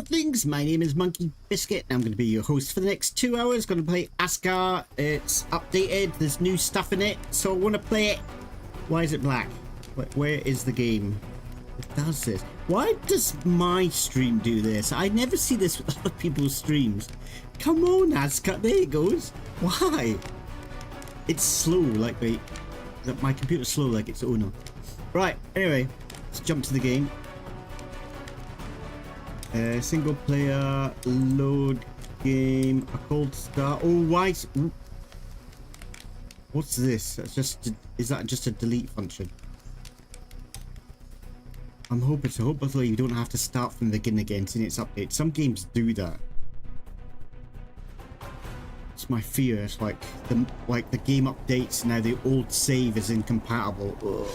Earthlings, my name is Monkeybiscuit and I'm going to be your host for the next 2 hours. Going to play ASKA. It's updated, there's new stuff in it, so I want to play it. Why is it black? Where is the game? It does this. Why does my stream do this? I never see this with other people's streams. Come on, ASKA, there it goes. Why? It's slow, like my computer's slow like its owner. Right, anyway, let's jump to the game. Single player, load game, a cold start. Oh, why? What's this? That's just, is that just a delete function? I'm hoping so. Hopefully you don't have to start from the beginning again in its update. Some games do that. It's my fear. It's like the game updates now. The old save is incompatible. Ugh.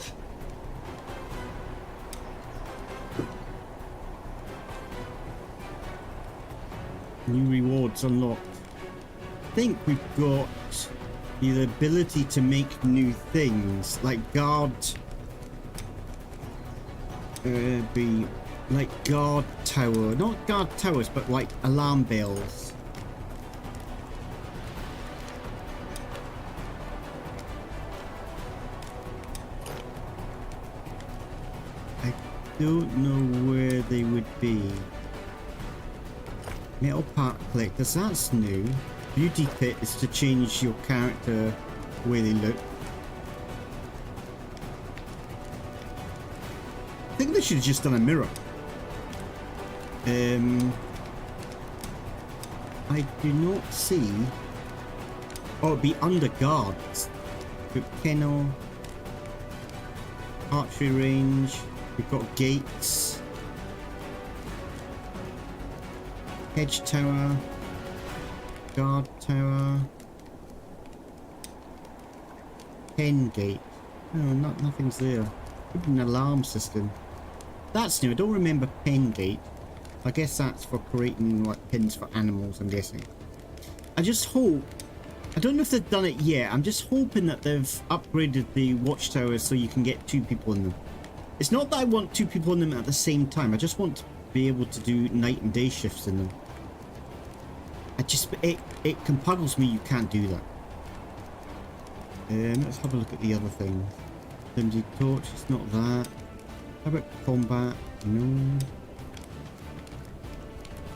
New rewards unlocked. I think we've got the ability to make new things, like guard. Be like guard tower, not guard towers, but like alarm bells. I don't know where they would be. Metal part collectors, that's new. Beauty pit is to change your character the way they look. I think they should have just done a mirror. I do not see. Oh, it'd be under guards. Good kennel. Archery range. We've got gates. Hedge tower, guard tower, pen gate. No, nothing's there. Could be an alarm system. That's new. I don't remember pen gate. I guess that's for creating like pins for animals, I'm guessing. I just hope. I don't know if they've done it yet. I'm just hoping that they've upgraded the watchtowers so you can get 2 people in them. It's not that I want 2 people in them at the same time. I just want to be able to do night and day shifts in them. It compuzzles me you can't do that. Let's have a look at the other thing. Flimsy torch, it's not that. How about combat? No.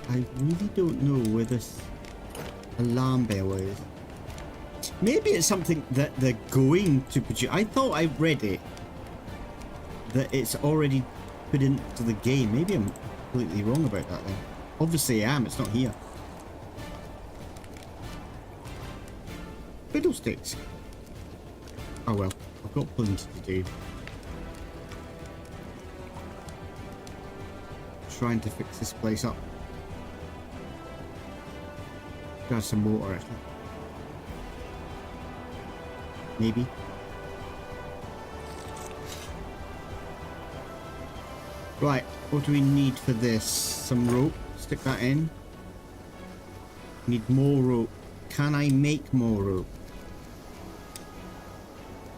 I really don't know where this alarm bell is. Maybe it's something that they're going to produce. I thought I read it that it's already put into the game. Maybe I'm completely wrong about that then. Obviously I am, it's not here. Fiddlesticks. Oh well, I've got plenty to do. Trying to fix this place up. Got some water actually. Maybe. Right, what do we need for this? Some rope. Stick that in. Need more rope. Can I make more rope?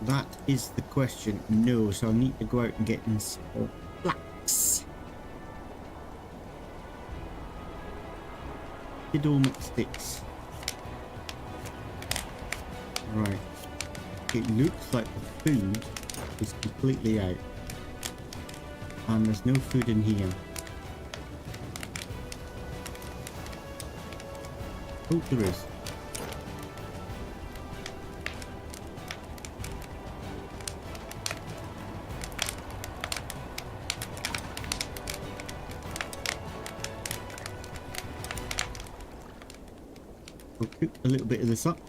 That is the question. No, so I need to go out and get some flax. Fiddle sticks. Right. It looks like the food is completely out. And there's no food in here. Oh, there is. We'll cook a little bit of this up.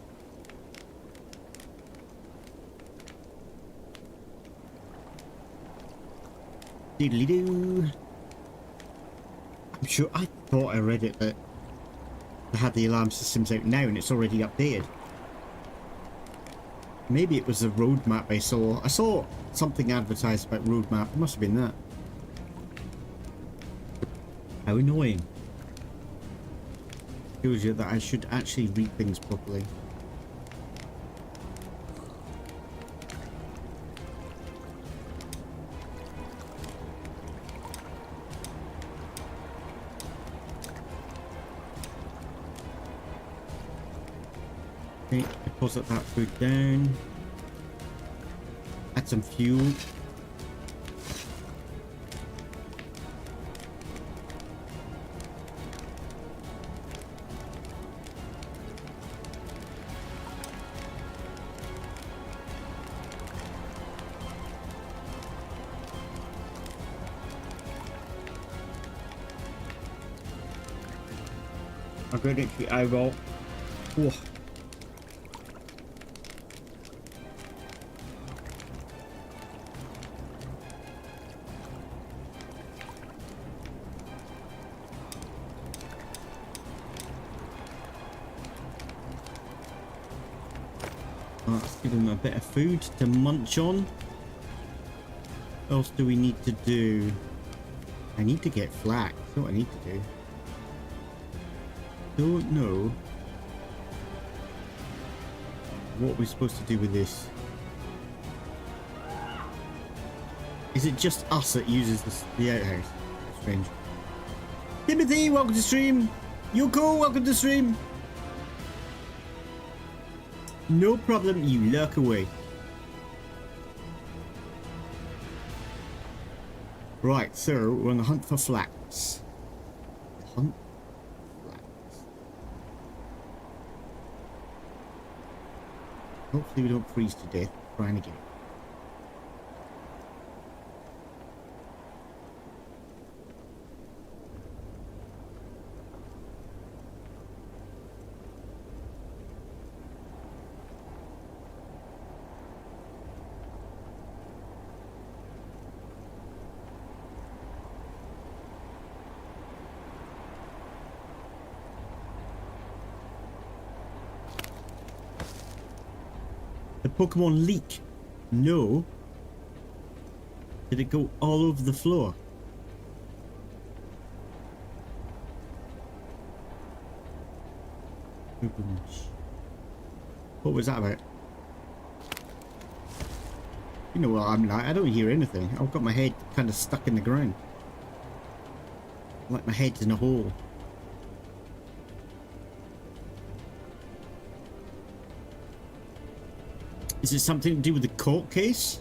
Diddly doo. I'm sure I thought I read it that they had the alarm systems out now and it's already updated. Maybe it was a roadmap I saw. I saw something advertised about roadmap. It must have been that. How annoying. Shows you that I should actually read things properly. Okay, deposit that food down. Add some fuel. I'm going to actually eyeball. Whoa. Let's give him a bit of food to munch on. What else do we need to do? I need to get flax. That's what I need to do. Don't know what we're supposed to do with this. Is it just us that uses the outhouse? Strange. Timothy, welcome to the stream. Yoko, welcome to the stream. No problem, you lurk away. Right, so we're on the hunt for flax. Hunt flax. Hopefully we don't freeze to death trying to get it. The Pokemon leak? No. Did it go all over the floor? What was that about? You know what I'm like, I don't hear anything. I've got my head kind of stuck in the ground. Like my head's in a hole. Is it something to do with the court case?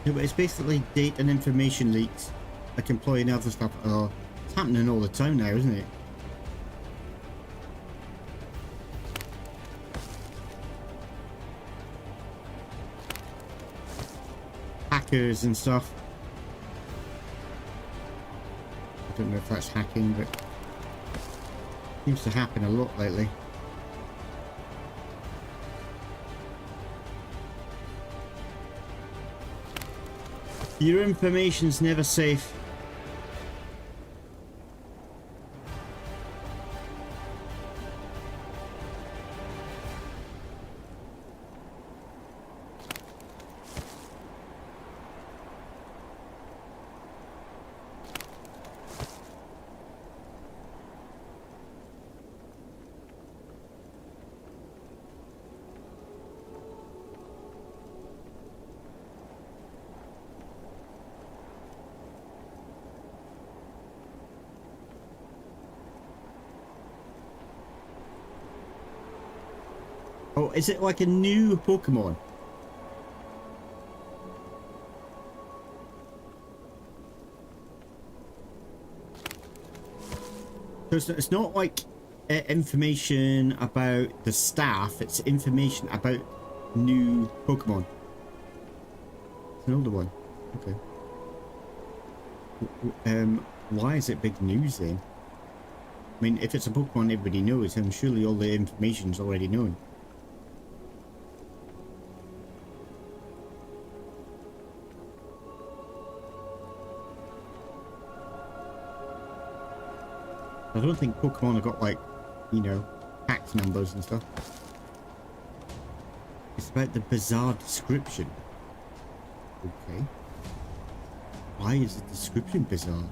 Yeah, but it's basically data and information leaks, like employee and other stuff. Oh, it's happening all the time now, isn't it? Hackers and stuff. I don't know if that's hacking, but it seems to happen a lot lately. Your information's never safe. Oh, is it like a new Pokemon? So it's not like information about the staff, it's information about new Pokemon. It's an older one. Okay. Why is it big news then? I mean, if it's a Pokemon everybody knows, then surely all the information's already known. I don't think Pokemon have got, like, you know, pack numbers and stuff. It's about the bizarre description. Okay. Why is the description bizarre?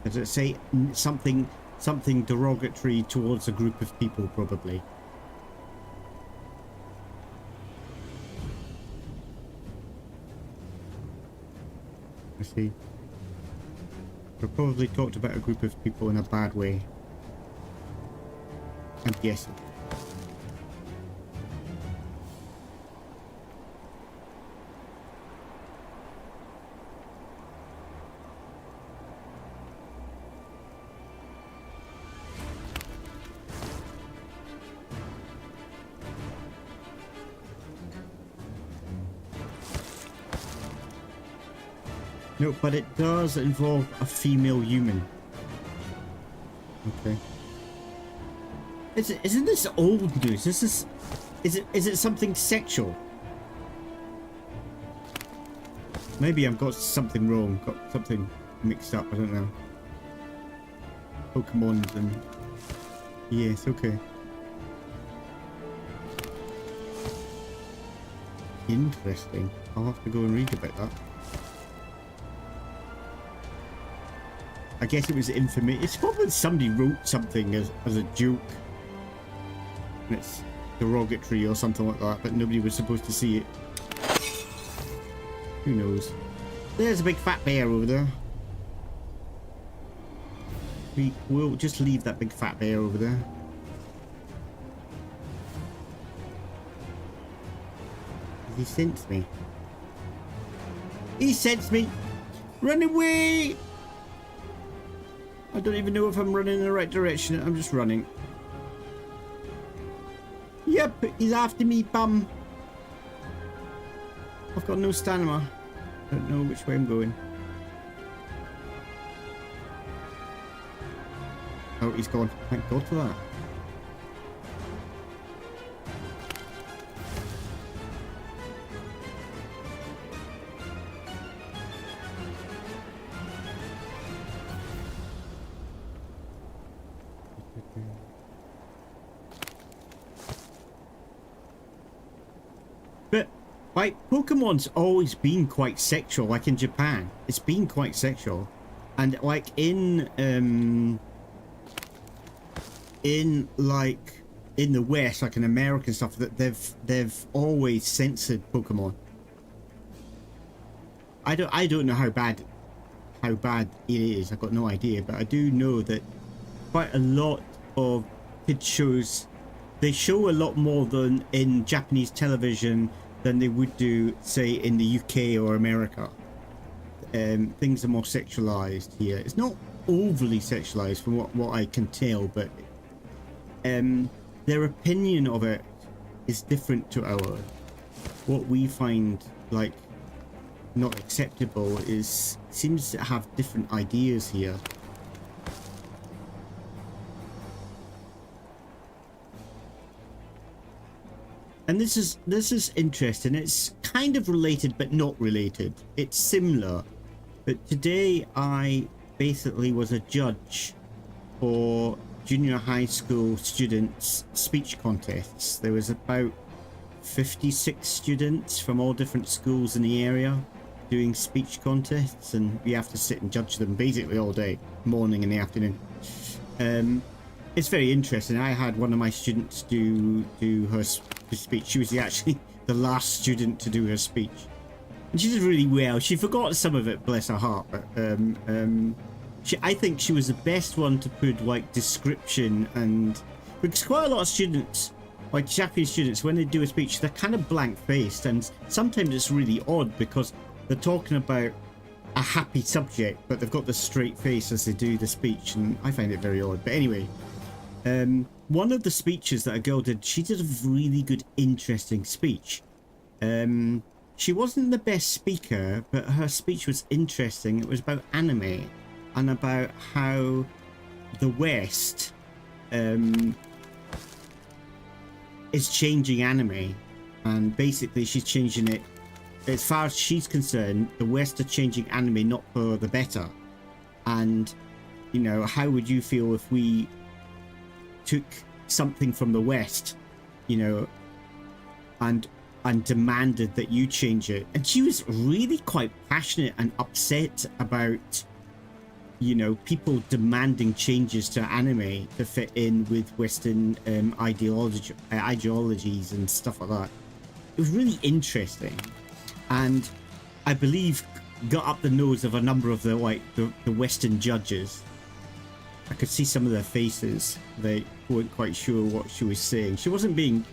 Does it say something derogatory towards a group of people, probably? I see. We probably talked about a group of people in a bad way. I'm guessing. No, but it does involve a female human. Okay. Isn't this old news? Is it something sexual? Maybe I've got something wrong, got something mixed up, I don't know. Pokemon and... Yes, okay. Interesting. I'll have to go and read about that. I guess it was information. It's probably somebody wrote something as a joke. And it's derogatory or something like that, but nobody was supposed to see it. Who knows? There's a big fat bear over there. We'll just leave that big fat bear over there. He sensed me. He sensed me! Run away! I don't even know if I'm running in the right direction. I'm just running. Yep, he's after me, bum. I've got no stamina. I don't know which way I'm going. Oh, he's gone. Thank God for that. But, like, Pokemon's always been quite sexual, like in Japan. It's been quite sexual. And, like, in the West, like in American stuff, that they've always censored Pokemon. I don't know how bad it is. I've got no idea, but I do know that quite a lot of kids shows, they show a lot more than in Japanese television than they would do, say, in the UK or America. Things are more sexualized here. It's not overly sexualized from what I can tell, but their opinion of it is different to ours. What we find like not acceptable seems to have different ideas here. And this is interesting. It's kind of related but not related. It's similar. But today I basically was a judge for junior high school students' speech contests. There was about 56 students from all different schools in the area doing speech contests, and we have to sit and judge them basically all day, morning and the afternoon. It's very interesting. I had one of my students do her speech. She was actually the last student to do her speech, and she did really well. She forgot some of it, bless her heart, but I think she was the best one to put like description, and because quite a lot of students like Japanese students, when they do a speech, they're kind of blank-faced, and sometimes it's really odd because they're talking about a happy subject, but they've got this straight face as they do the speech, and I find it very odd. But anyway, one of the speeches that a girl did, she did a really good, interesting speech. She wasn't the best speaker, but her speech was interesting. It was about anime and about how the West is changing anime, and basically she's changing it. As far as she's concerned, the West are changing anime not for the better. And, you know, how would you feel if we took something from the West, you know, and demanded that you change it? And she was really quite passionate and upset about, you know, people demanding changes to anime to fit in with Western ideologies and stuff like that. It was really interesting, and I believe got up the nose of a number of the Western judges. I could see some of their faces. They weren't quite sure what she was saying. She wasn't being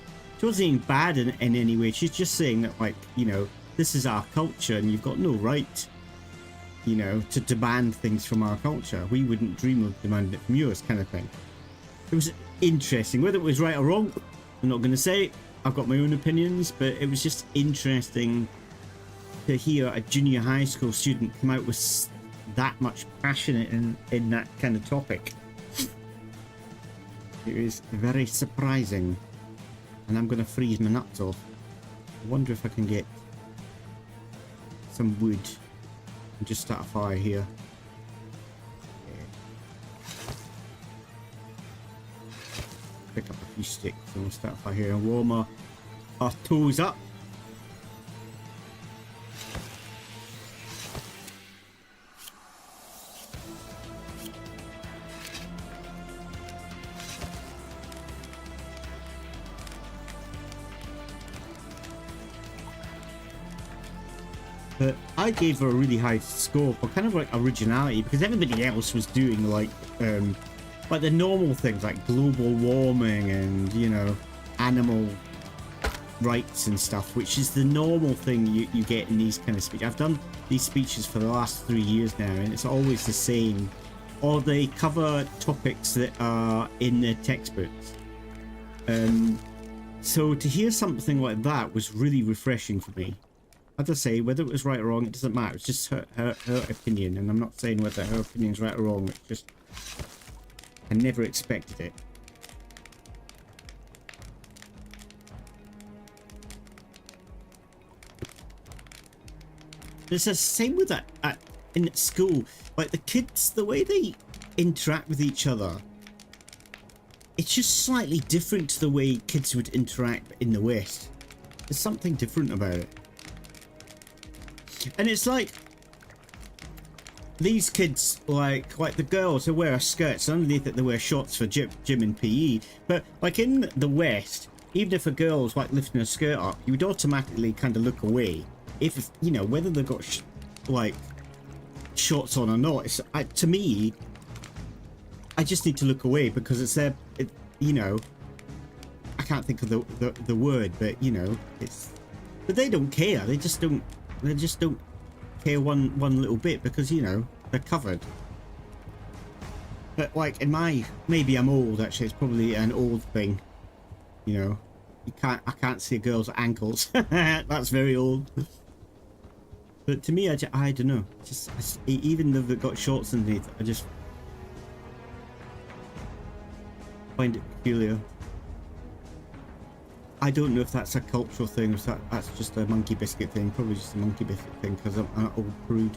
bad in any way. She's just saying that, like, you know, this is our culture and you've got no right, you know, to demand things from our culture. We wouldn't dream of demanding it from yours, kind of thing. It was interesting. Whether it was right or wrong, I'm not going to say. I've got my own opinions, but it was just interesting to hear a junior high school student come out with that much passion in that kind of topic. It was very surprising. And I'm going to freeze my nuts off. I wonder if I can get some wood and just start a fire here. Pick up a few sticks and we'll start a fire here and warm our toes up. But I gave her a really high score for kind of like originality, because everybody else was doing like the normal things like global warming and, you know, animal rights and stuff, which is the normal thing you get in these kind of speeches. I've done these speeches for the last 3 years now, and it's always the same, or they cover topics that are in their textbooks. So to hear something like that was really refreshing for me. As I say, whether it was right or wrong, it doesn't matter. It's just her opinion, and I'm not saying whether her opinion is right or wrong. It's just, I never expected it. It's the same with that in school. Like the kids, the way they interact with each other, it's just slightly different to the way kids would interact in the West. There's something different about it. And it's like these kids, like the girls who wear skirts, underneath it they wear shorts for gym and PE. But like in the West, even if a girl's like lifting her skirt up, you would automatically kind of look away. If, you know, whether they've got like shorts on or not, it's, to me, I just need to look away because it's their, you know, I can't think of the word, but you know, it's, but they don't care. They just don't care one little bit because, you know, they're covered. But like in my, maybe I'm old actually, it's probably an old thing, you know, I can't see a girl's ankles. That's very old. But to me, I don't know, just even though they've got shorts underneath, I just find it peculiar. I don't know if that's a cultural thing or if that's just a Monkeybiscuit thing. Probably just a Monkeybiscuit thing because I'm an old prude.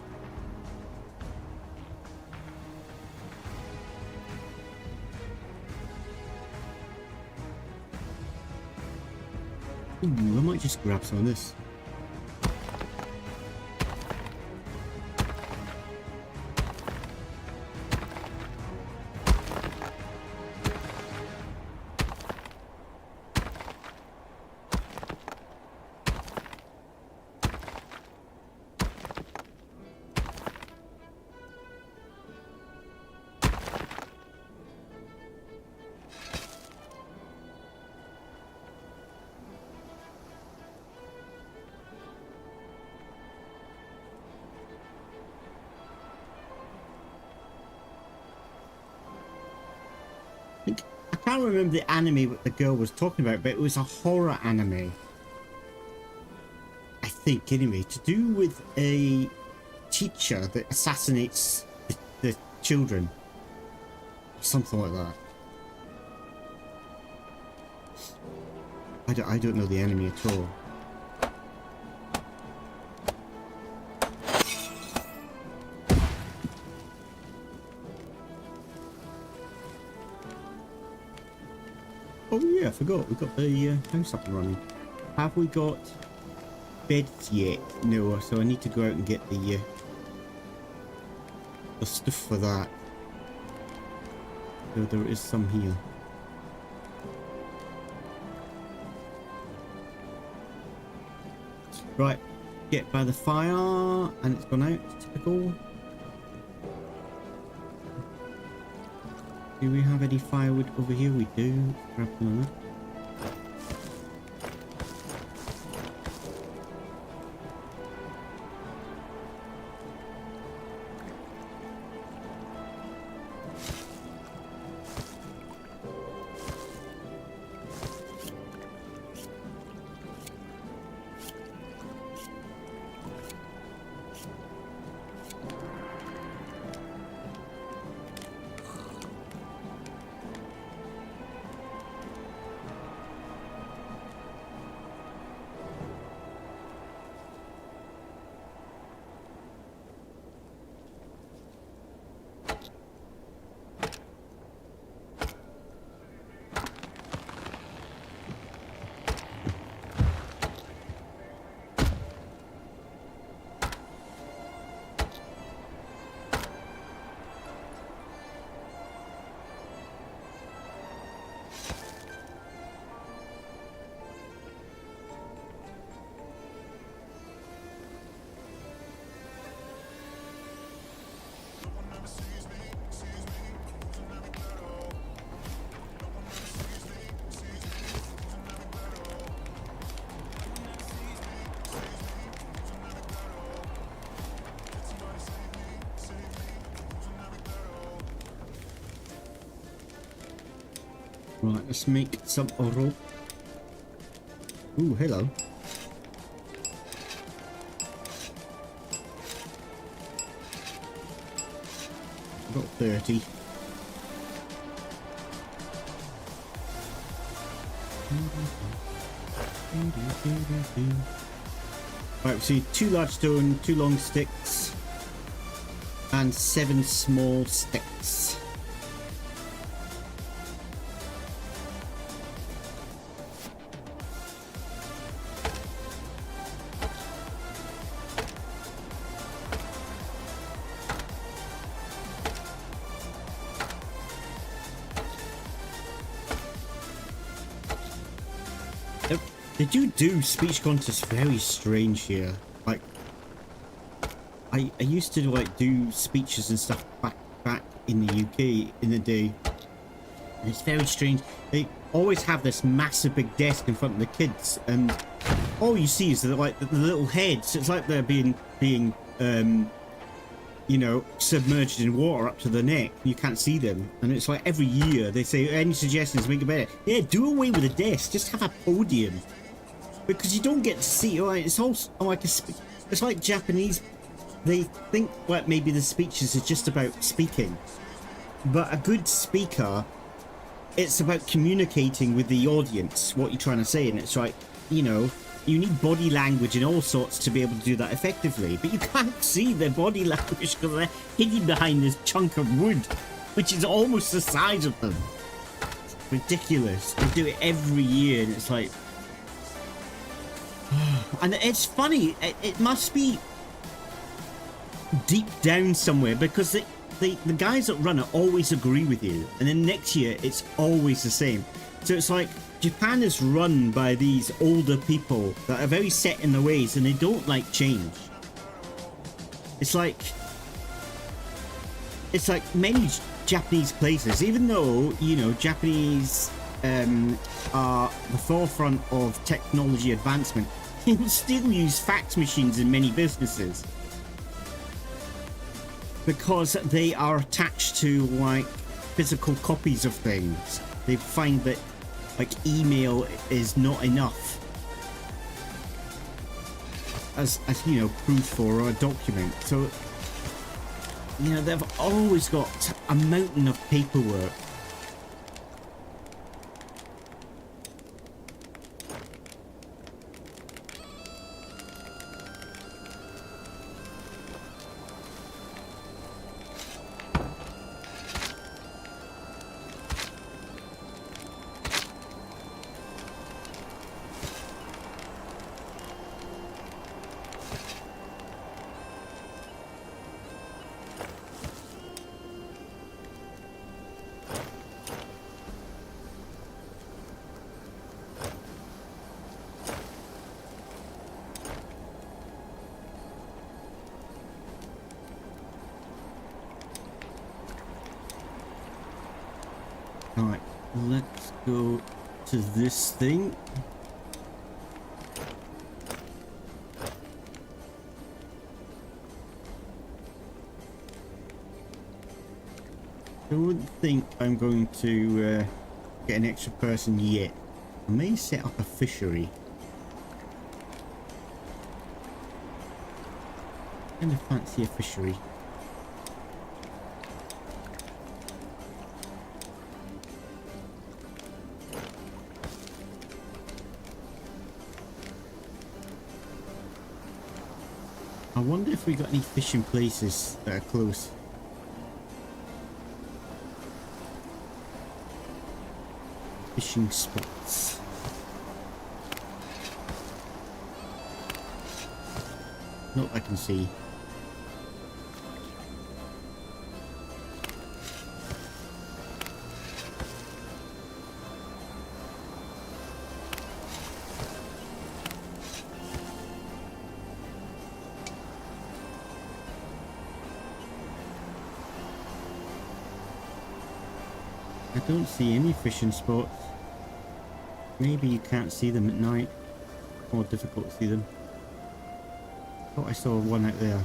Ooh, I might just grab some of this. think, I can't remember the anime what the girl was talking about, but it was a horror anime. I think, anyway, to do with a teacher that assassinates the children. Something like that. I don't know the anime at all. Oh yeah, I forgot. We've got the house up and running. Have we got beds yet? No, so I need to go out and get the stuff for that. So there is some here. Right, get by the fire, and it's gone out. Typical. Do we have any firewood over here? We do. Grab some of that. Right, let's make some rope. Ooh, hello. Got 30. Right, we see 2 large stone, 2 long sticks, and 7 small sticks. They do speech contests very strange here. Like, I used to like do speeches and stuff back in the UK in the day. And it's very strange. They always have this massive big desk in front of the kids, and all you see is like the little heads. It's like they're being you know, submerged in water up to the neck. You can't see them, and it's like every year they say, any suggestions, make it better. Yeah, do away with the desk, just have a podium, because you don't get to see. Like, it's also like it's like Japanese. They think like maybe the speeches are just about speaking, but a good speaker, it's about communicating with the audience what you're trying to say. And it's like, you know, you need body language and all sorts to be able to do that effectively, but you can't see their body language because they're hidden behind this chunk of wood, which is almost the size of them. It's ridiculous. They do it every year, and it's like, and it's funny. It must be deep down somewhere, because the guys that run it always agree with you, and then next year it's always the same. So it's like Japan is run by these older people that are very set in their ways, and they don't like change. It's like many Japanese places, even though, you know, Japanese are the forefront of technology advancement, you will still use fax machines in many businesses, because they are attached to like physical copies of things. They find that like email is not enough as you know, proof for a document. So you know, they've always got a mountain of paperwork. Alright, let's go to this thing. Don't think I'm going to get an extra person yet. I may set up a fishery. Kind of fancy a fishery. I wonder if we got any fishing places that are close. Fishing spots. Not I can see. I don't see any fishing spots. Maybe you can't see them at night. More difficult to see them. Thought I saw one out there.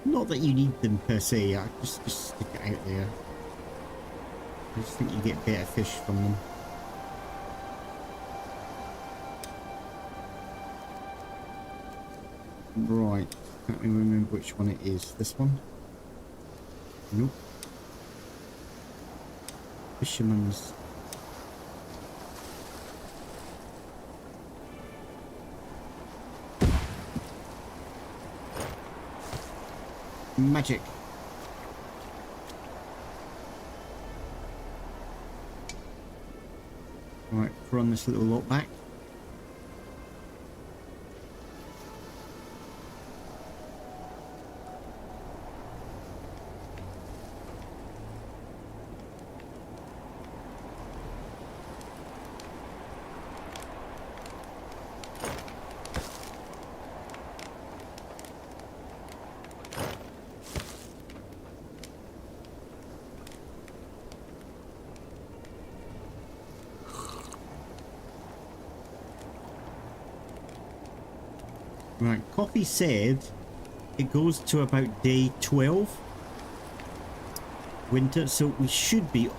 Not that you need them per se, I just stick it out there. I just think you get better fish from them. Right, can't remember which one it is. This one? Nope. Fisherman's. Magic. Right, run this little lot back. Right, Coffee said it goes to about day 12 winter, so we should be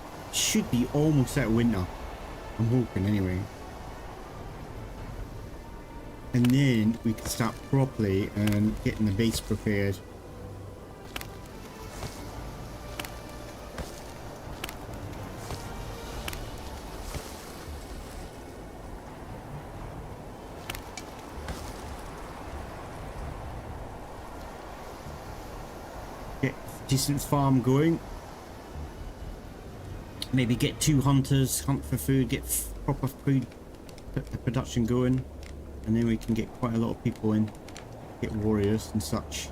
almost out of winter. I'm hoping anyway. And then we can start properly and getting the base prepared. Decent farm going. Maybe get 2 hunters, hunt for food, get proper food production going, and then we can get quite a lot of people in, get warriors and such.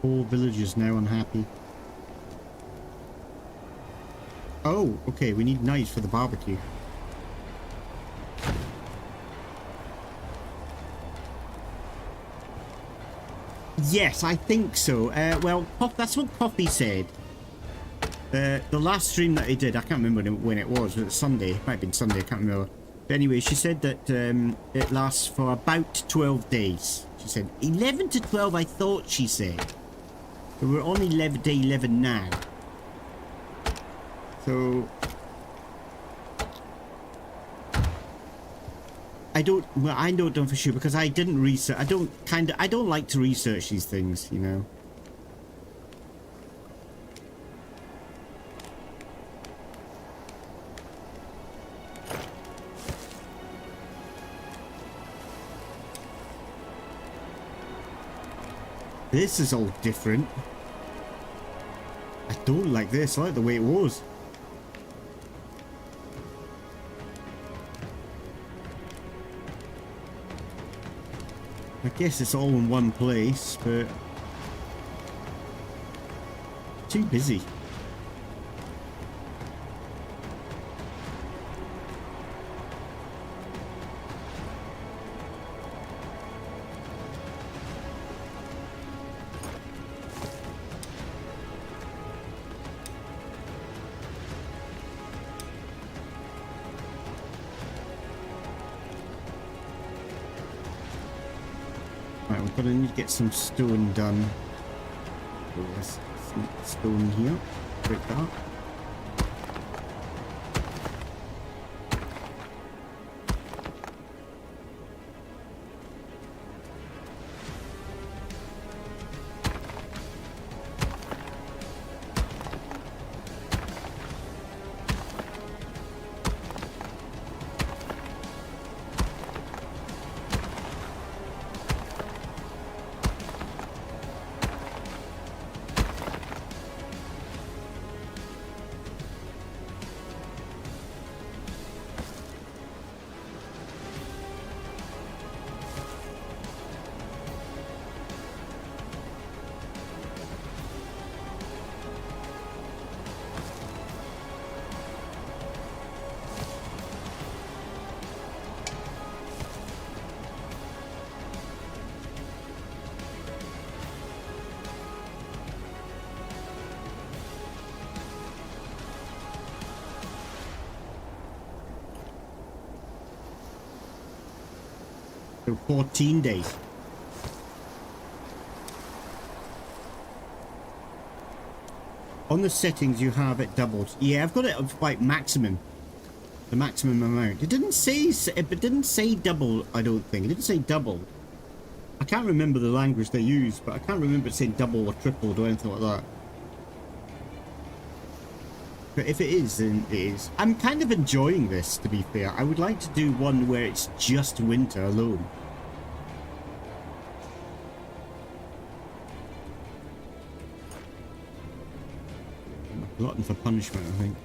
All villagers now unhappy. Oh, okay, we need knives for the barbecue. Yes, I think so. Well, that's what Coffee said. The last stream that he did, I can't remember when it was. It was Sunday. It might have been Sunday, I can't remember. But anyway, she said that it lasts for about 12 days. She said 11 to 12, I thought she said. But we're on day 11 now. So I don't know for sure because I didn't research. I don't like to research these things, you know. This is all different. I don't like this. I like the way it was. I guess it's all in one place, but too busy. But I need to get some stone done. Oh, there's some stone here. Break that. So 14 days. On the settings you have it doubled. Yeah, I've got it like maximum. The maximum amount. It didn't say double, I don't think. It didn't say double. I can't remember the language they use, but I can't remember it saying double or tripled or anything like that. But if it is, then it is. I'm kind of enjoying this, to be fair. I would like to do one where it's just winter alone. I'm a glutton for punishment, I think.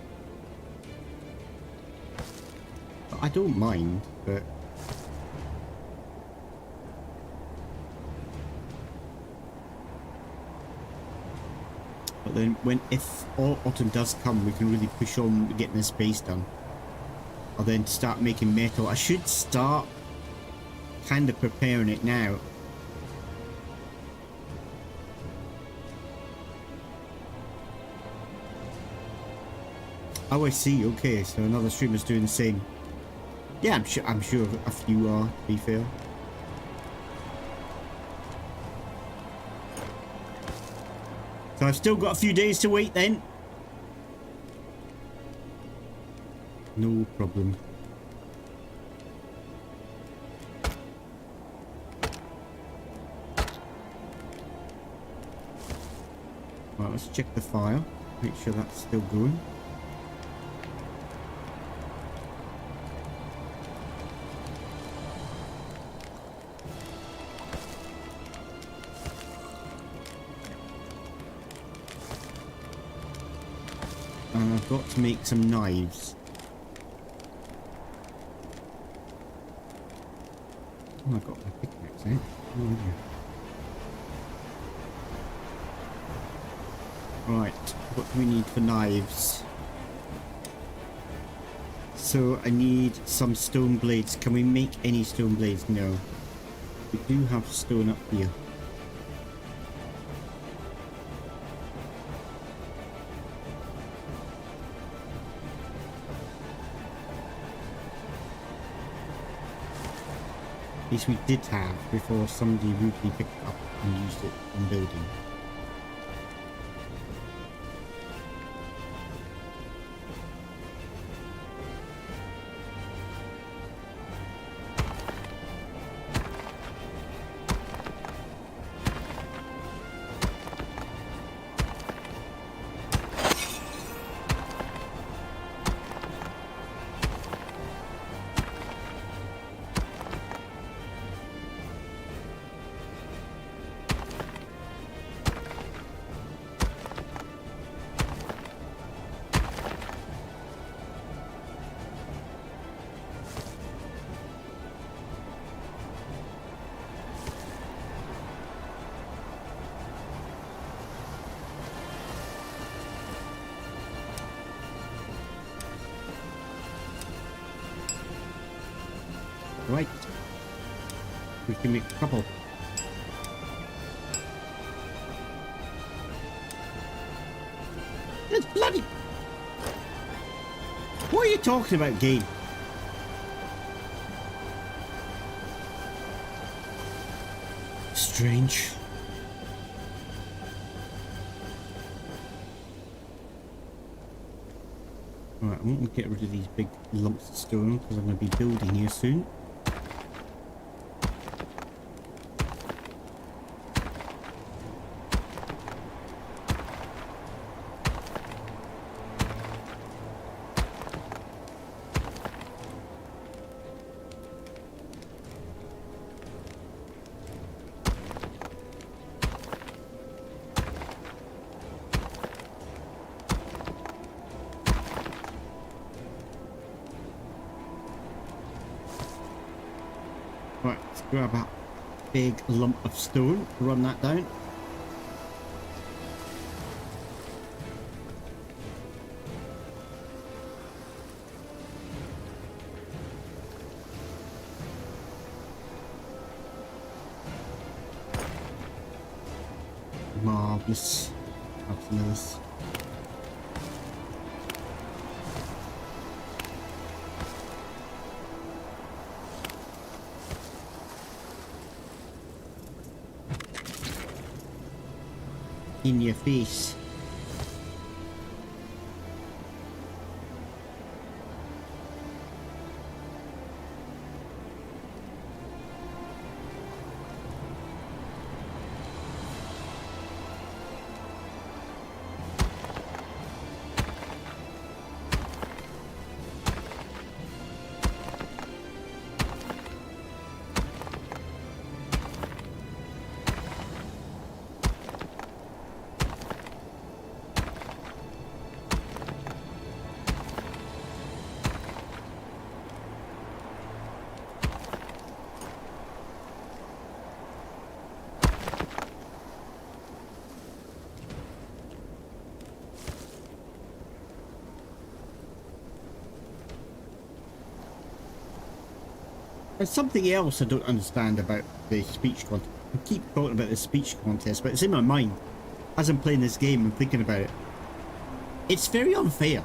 But I don't mind, but... But then if autumn does come, we can really push on getting this base done. I'll then start making metal. I should start kind of preparing it now. Oh, I see. Okay, so another streamer's doing the same. Yeah, I'm sure a few are, to be fair. So I've still got a few days to wait then. No problem. Right, let's check the fire. Make sure that's still going. And I've got to make some knives. Oh, I got my pickaxe, eh? Oh, yeah. Right, what do we need for knives? So I need some stone blades. Can we make any stone blades? No. We do have stone up here. At least we did have before somebody rudely picked it up and used it in building. Right. We can make a couple. It's bloody... What are you talking about, game? Strange. Alright, I'm going to get rid of these big lumps of stone because I'm going to be building here soon. Right, let's grab a big lump of stone, run that down. Marvellous. Have some of this. In your face. There's something else I don't understand about the speech contest. I keep talking about the speech contest, but it's in my mind. As I'm playing this game, I'm thinking about it. It's very unfair.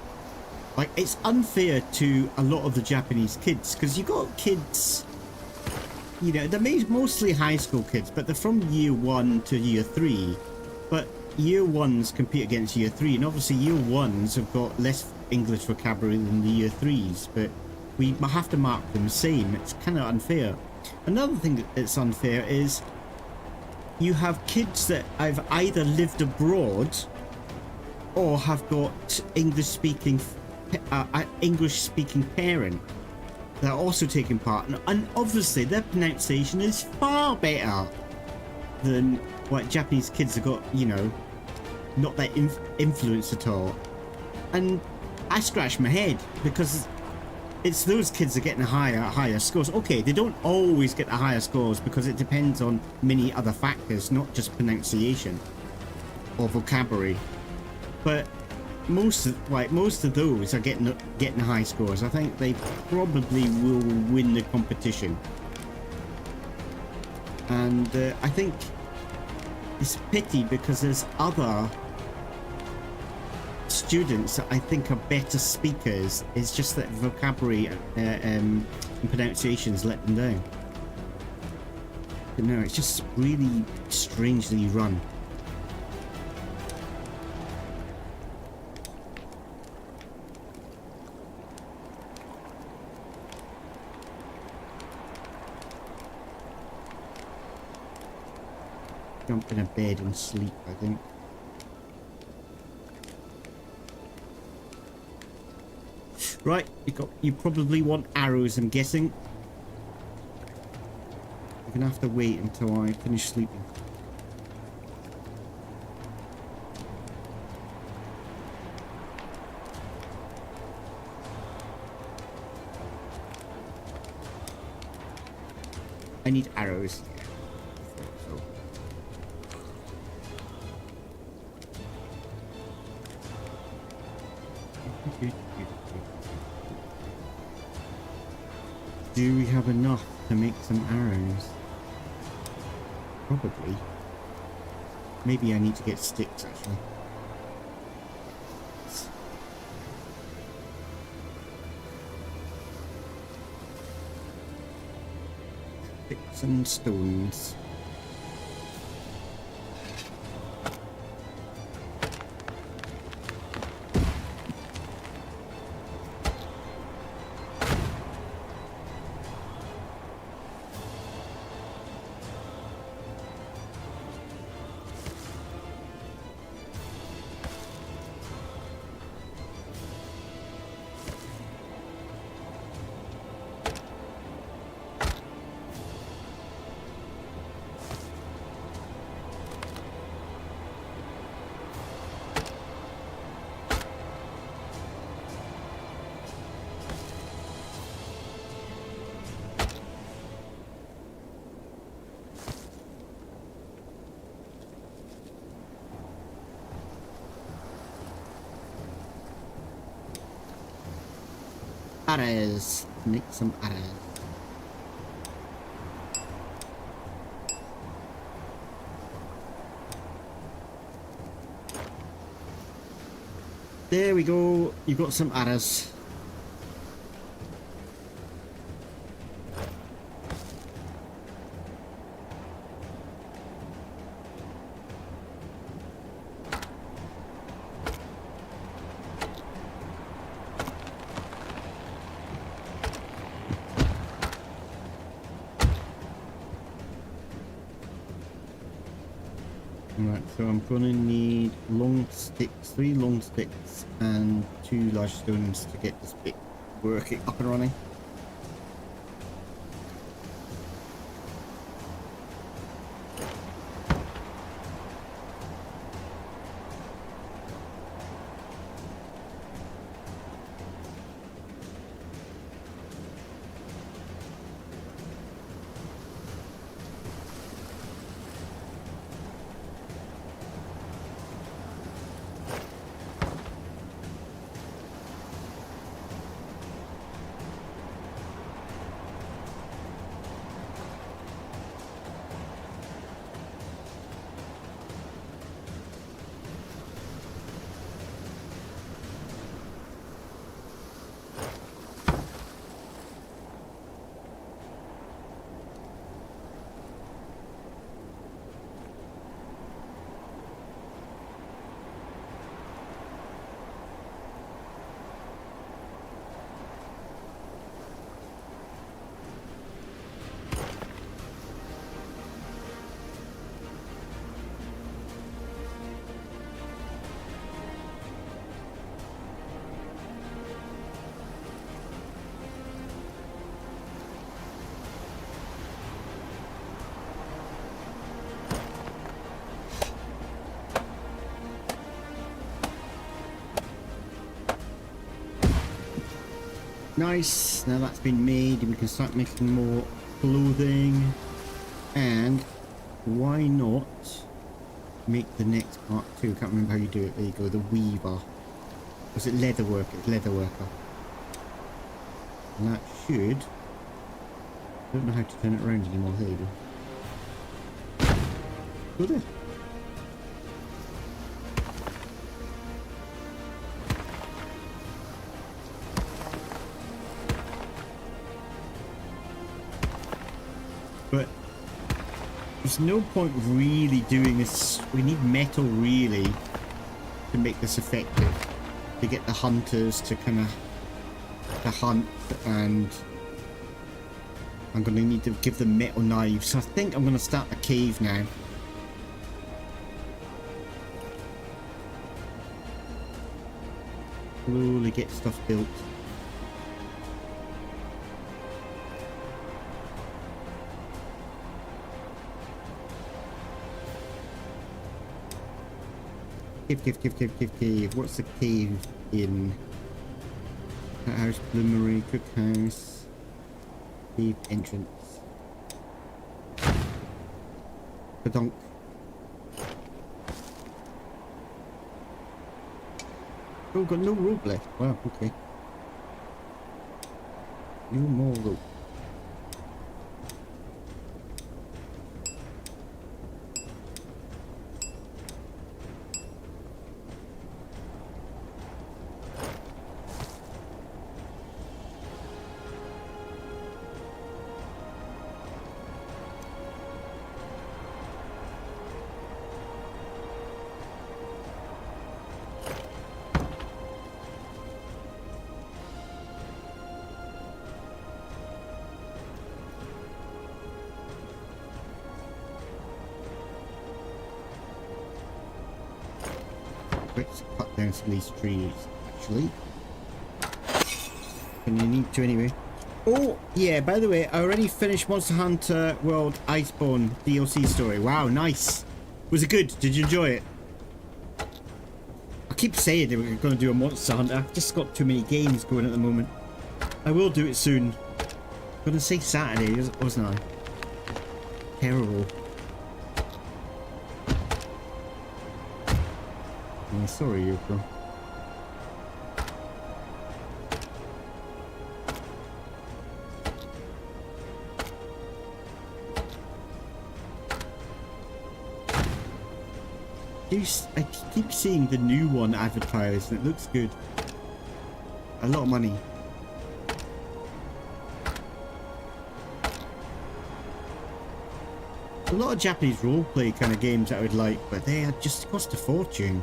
Like, it's unfair to a lot of the Japanese kids, because you got kids, you know, they're mostly high school kids, but they're from year 1 to year 3. But year 1s compete against year 3, and obviously year 1s have got less English vocabulary than the year 3s, but we have to mark them the same. It's kind of unfair. Another thing that's unfair is you have kids that have either lived abroad or have got English-speaking parent that are also taking part, and obviously their pronunciation is far better than what Japanese kids have got, you know, not that influence at all. And I scratch my head because it's those kids that are getting higher scores. Okay, they don't always get the higher scores because it depends on many other factors, not just pronunciation or vocabulary. But most of those are getting high scores. I think they probably will win the competition. And I think it's a pity because there's other students that I think are better speakers. It's just that vocabulary and pronunciations let them down. But no, it's just really strangely run. Jump in a bed and sleep, I think. Right, you probably want arrows, I'm guessing. You're gonna have to wait until I finish sleeping. I need arrows. Do we have enough to make some arrows? Probably. Maybe I need to get sticks, actually. Sticks and stones. Arrows. Make some arrows. There we go. You got some arrows. Right, so I'm gonna need long sticks, 3 long sticks and 2 large stones to get this bit working up and running. Nice, now that's been made, we can start making more clothing. And why not make the next part too. I can't remember how you do it. There you go, the weaver. Was it leatherwork? It's leatherworker. And that should... I don't know how to turn it around anymore. There you go. Go there. But there's no point really doing this. We need metal really to make this effective. To get the hunters to kind of hunt, and I'm going to need to give them metal knives. So I think I'm going to start a cave now. Slowly get stuff built. Cave. What's the cave in? House, bloomery, cookhouse, cave entrance. Badonk. Oh, got no rope left. Wow, okay. No more rope. Let's cut down some of these trees, actually. And you need to anyway. Oh, yeah, by the way, I already finished Monster Hunter World Iceborne DLC story. Wow, nice. Was it good? Did you enjoy it? I keep saying that we're going to do a Monster Hunter. I've just got too many games going at the moment. I will do it soon. I'm going to say Saturday, wasn't I? Terrible. Oh, sorry, Yoko. I keep seeing the new one advertised and it looks good. A lot of money. A lot of Japanese roleplay kind of games I would like, but they are just cost a fortune.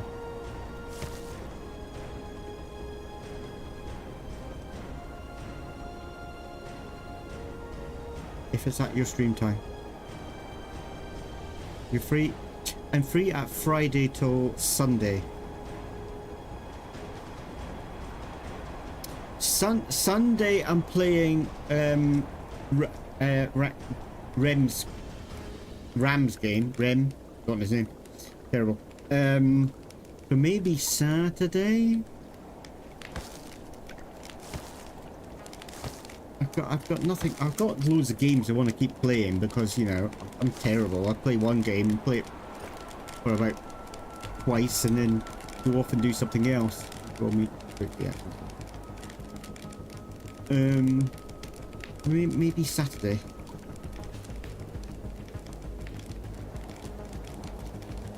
If it's at your stream time. You're free? I'm free at Friday till Sunday. Sunday I'm playing Ram's game. Rem, forgotten his name. Terrible. So maybe Saturday. I've got nothing. I've got loads of games I want to keep playing because, you know, I'm terrible. I play one game and play it for about twice and then go off and do something else. Well, yeah. Maybe Saturday.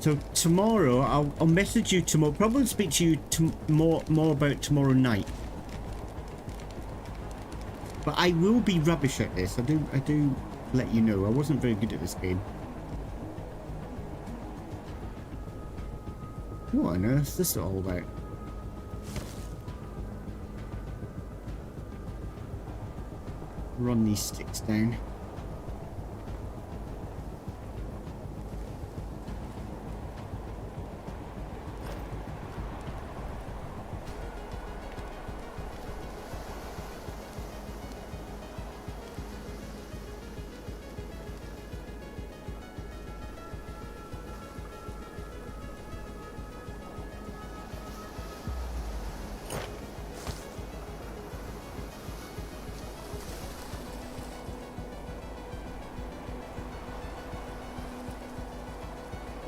So tomorrow, I'll message you tomorrow. Probably speak to you more about tomorrow night. But I will be rubbish at this. I do let you know. I wasn't very good at this game. What on earth is this all about? Run these sticks down.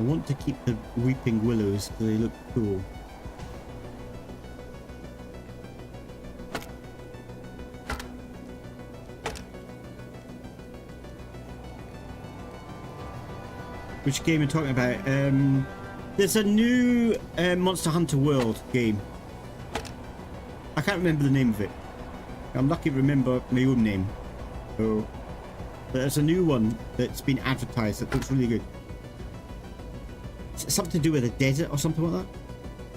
want to keep the weeping willows because they look cool. Which game are you talking about? There's a new Monster Hunter World game. I can't remember the name of it. I'm lucky to remember my own name. So, there's a new one that's been advertised that looks really good. It's something to do with a desert or something like that.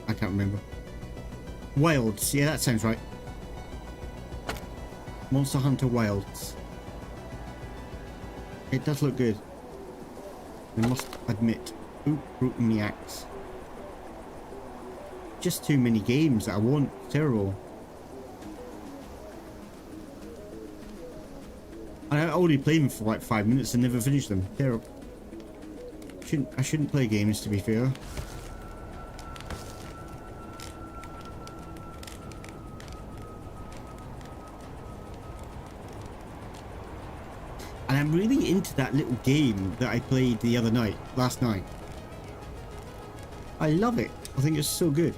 I can't remember. Wilds, yeah, that sounds right. Monster Hunter Wilds. It does look good. I must admit. Oop, broken the axe. Just too many games that I want. Terrible. I only played them for like 5 minutes and never finished them. Terrible. I shouldn't play games, to be fair. And I'm really into that little game that I played the other night, last night. I love it. I think it's so good.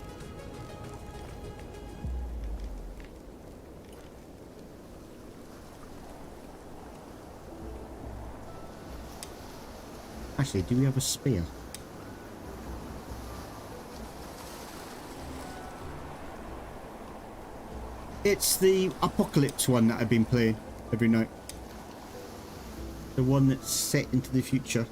Actually, do we have a spear? It's the Apocalypse one that I've been playing every night. The one that's set into the future.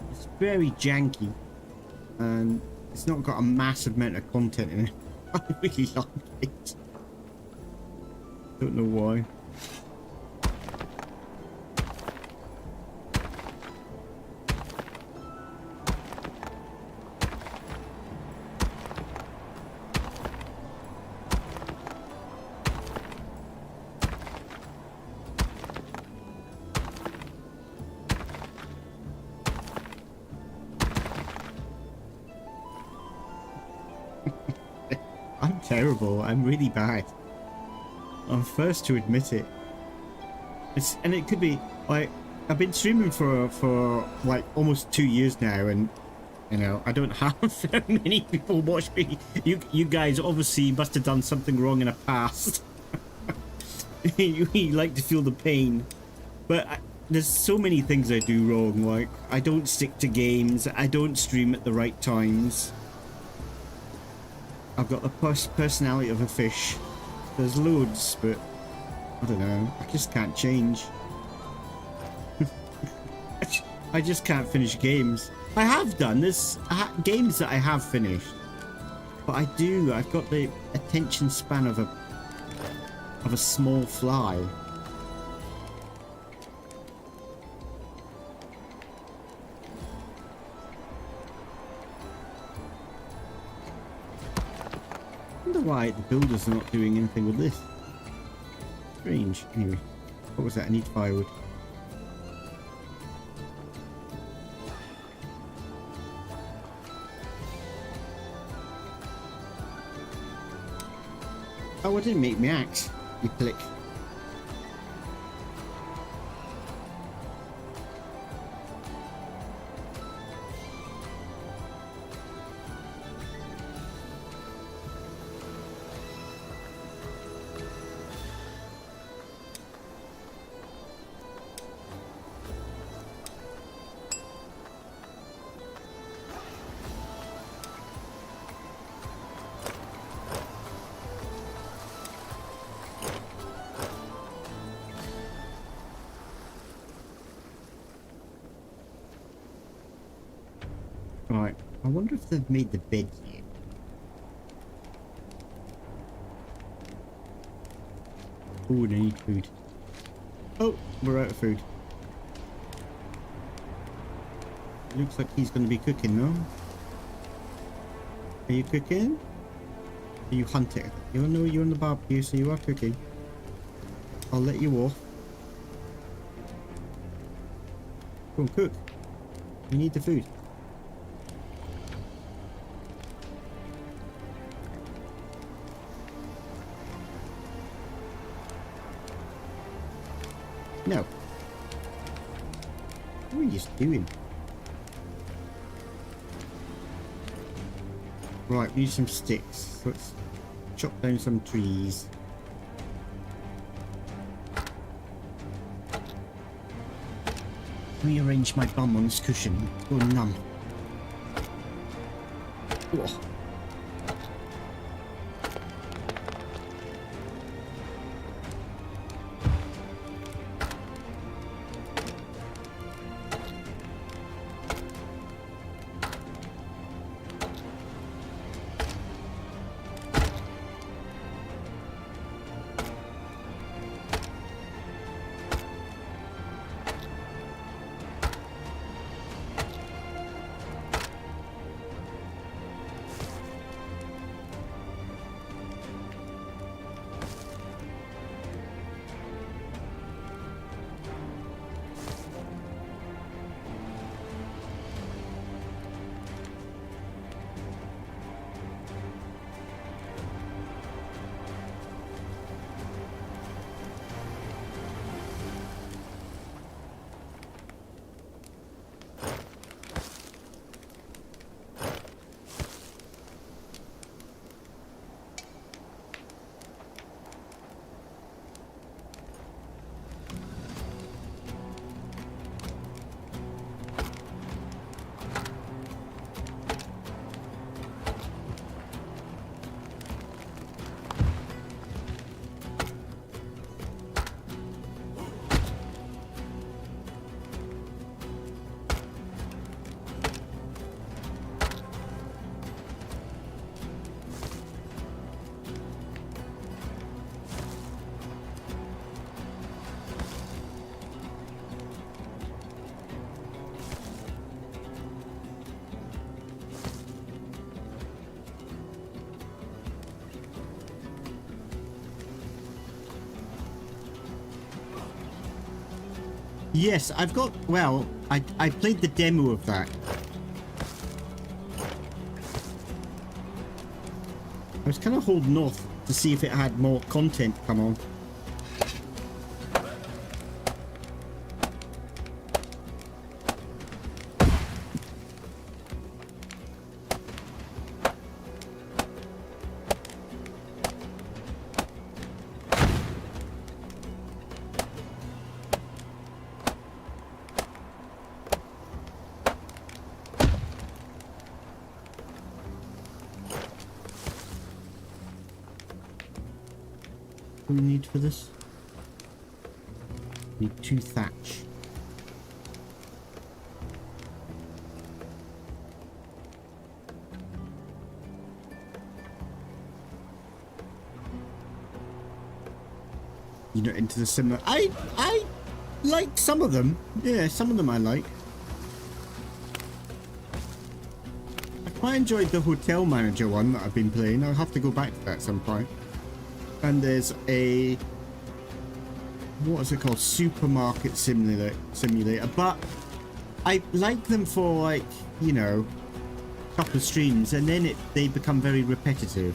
It's very janky and it's not got a massive amount of content in it. I really like it. Don't know why. I'm terrible. I'm really bad. I'm first to admit it. And it could be like I've been streaming for like almost 2 years now, and you know I don't have very many people watch me. You guys obviously must have done something wrong in the past. you like to feel the pain, but there's so many things I do wrong. Like I don't stick to games. I don't stream at the right times. I've got the personality of a fish. There's loads, but I don't know. I just can't change. I just can't finish games. I have done this. Games that I have finished, but I've got the attention span of a small fly. I wonder why the builders are not doing anything with this. Strange. Anyway, what was that? I need firewood. Oh, I didn't make me axe. You click. Right, I wonder if they've made the bed yet. Oh, they need food. Oh, we're out of food. Looks like he's going to be cooking now. Are you cooking? Are you hunting? You know you're on the barbecue, so you are cooking. I'll let you off. Go and cook. We need the food. No. What are you doing? Right, we need some sticks. Let's chop down some trees. Rearrange my bum on this cushion. Go numb. Oh. Yes, I've got, well, I played the demo of that. I was kind of holding off to see if it had more content come on. What do we need for this? Need 2 thatch. You're not into the similar. I like some of them. Yeah, some of them I like. I quite enjoyed the hotel manager one that I've been playing. I'll have to go back to that at some point. And there's a, what is it called, supermarket simulator, but I like them for, like, you know, a couple of streams, and then they become very repetitive.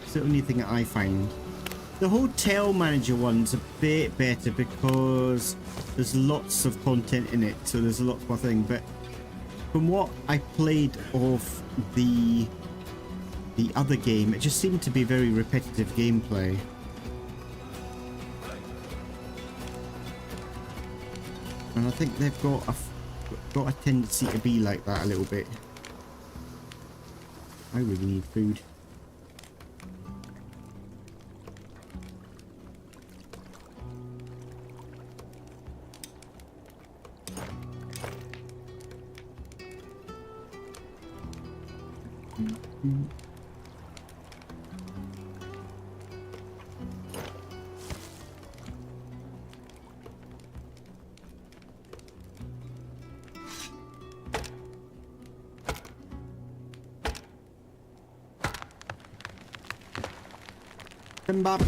It's the only thing that I find. The hotel manager one's a bit better because there's lots of content in it, so there's a lot more thing. But from what I played of the other game, it just seemed to be very repetitive gameplay. And I think they've got a tendency to be like that a little bit. I really need food. Bob.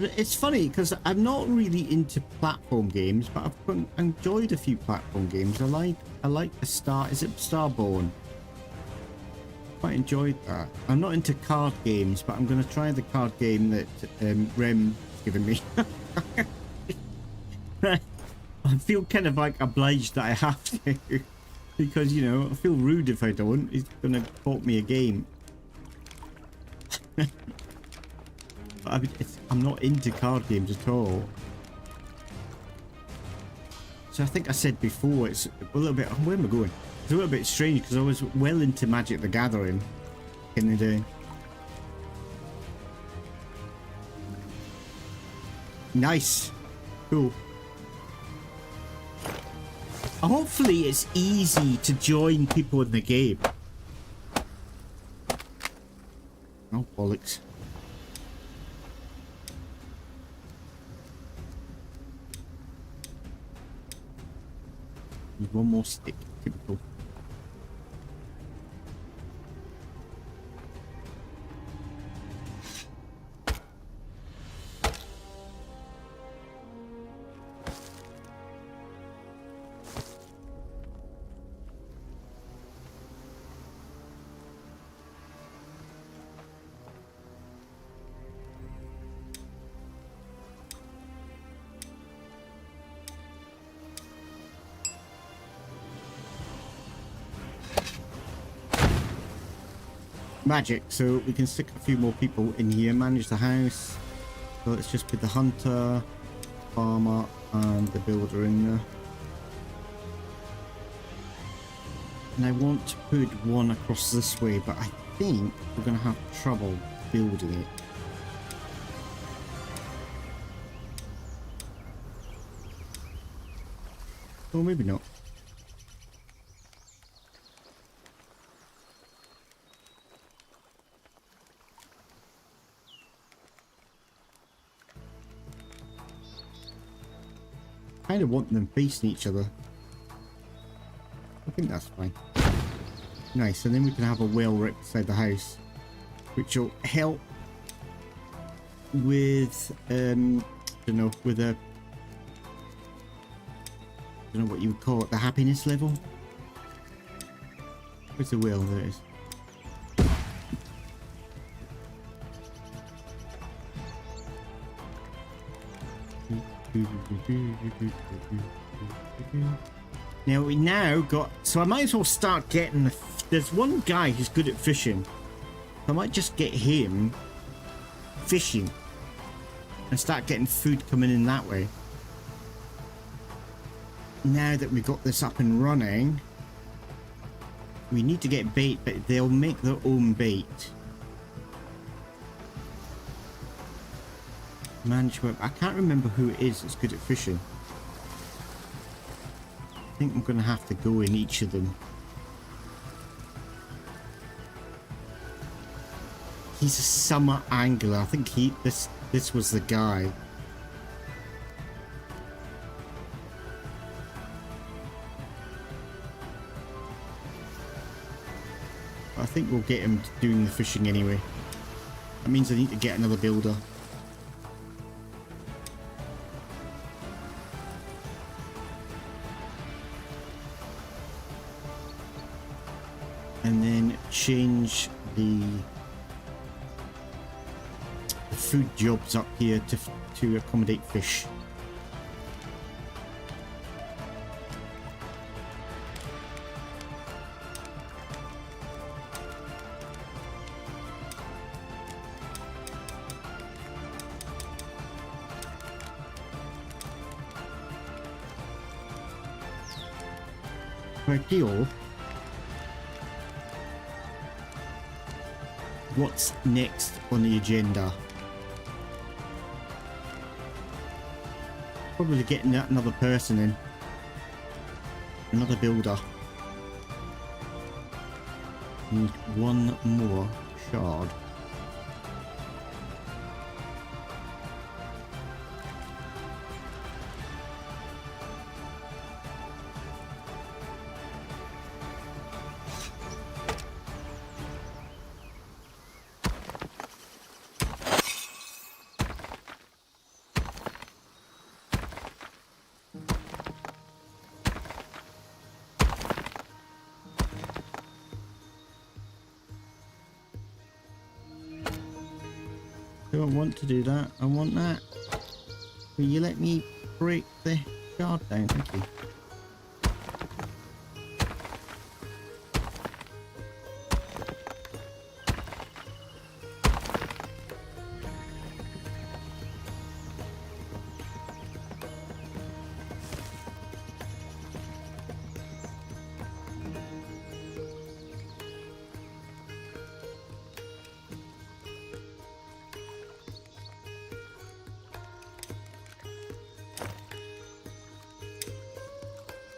It's funny because I'm not really into platform games, but I've enjoyed a few platform games. I like the Star. Is it Starborn? Quite enjoyed that. I'm not into card games, but I'm going to try the card game that Rem's given me. I feel kind of like obliged that I have to, because you know I feel rude if I don't. He's going to bought me a game. I'm not into card games at all. So I think I said before, it's a little bit... Where am I going? It's a little bit strange because I was well into Magic the Gathering in the day. Nice. Cool. Hopefully it's easy to join people in the game. Oh, bollocks. Need one more stick. Typical. Magic, so we can stick a few more people in here. Manage the house. So let's just put the hunter, farmer, and the builder in there. And I want to put one across this way, but I think we're going to have trouble building it. Or maybe not. I kind of want them facing each other. I think that's fine. Nice, and then we can have a well right beside the house, which will help with, I don't know, with a, I don't know what you would call it, the happiness level. Where's the well? There it is. Now we got, so I might as well start getting there's one guy who's good at fishing. I might just get him fishing and start getting food coming in that way. Now that we've got this up and running, we need to get bait, but they'll make their own bait. Management. I can't remember who it is that's good at fishing. I think I'm going to have to go in each of them. He's a summer angler. I think this was the guy. I think we'll get him doing the fishing anyway. That means I need to get another builder. And then change the food jobs up here to accommodate fish. Ideal. What's next on the agenda? Probably getting another person in. Another builder. Need one more shard. don't want to do that. I want that. Will you let me break the shard down? Thank you.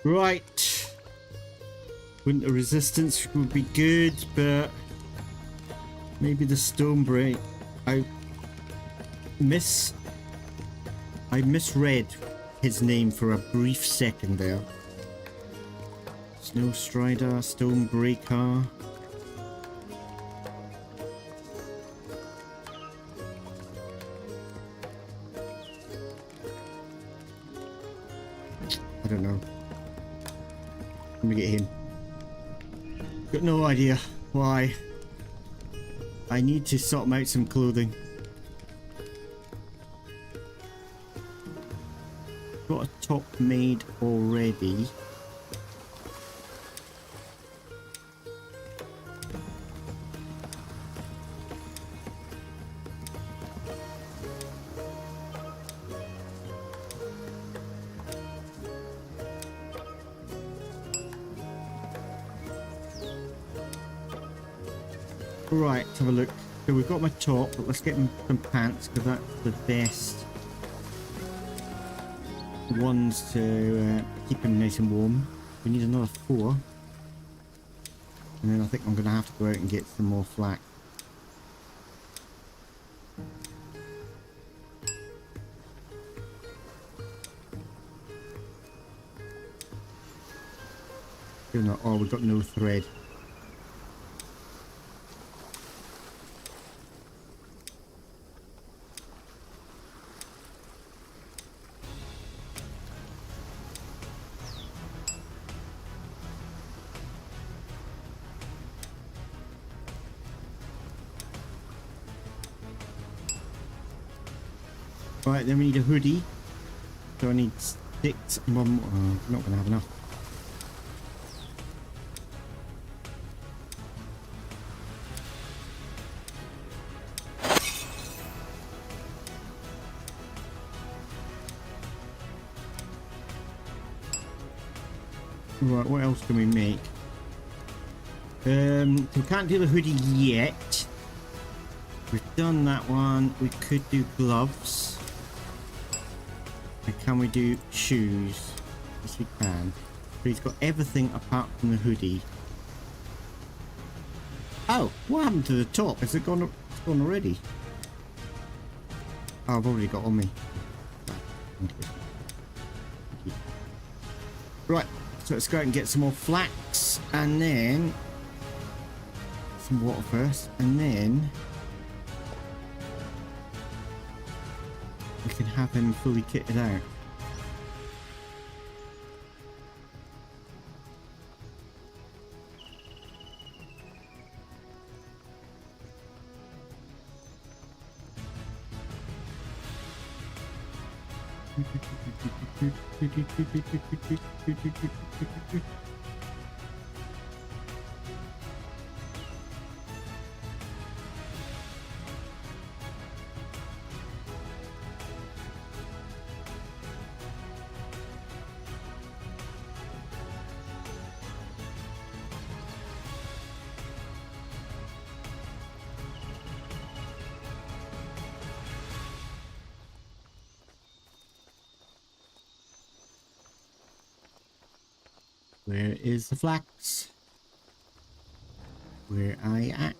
Right. Winter resistance would be good, but maybe the stone break. I misread his name for a brief second there. Snow Strider, Stone Breaker. I don't know. Let me get him. Got no idea why. I need to sort him out some clothing. Got a top made already. Right, let's have a look. So we've got my top, but let's get him some pants because that's the best ones to keep him nice and warm. We need another 4. And then I think I'm going to have to go out and get some more flax. Oh, we've got no thread. Right, then we need a hoodie. So I need 6 more. I'm not going to have enough. Right, what else can we make? We can't do the hoodie yet. We've done that one. We could do gloves. And can we do shoes? Yes, we can. But he's got everything apart from the hoodie. Oh, what happened to the top? Is it gone? It's gone already. Oh, I've already got on me. Thank you. Right, so let's go out and get some more flax, and then some water first, and then we can have him fully kitted out. Where is the flax? Where I at?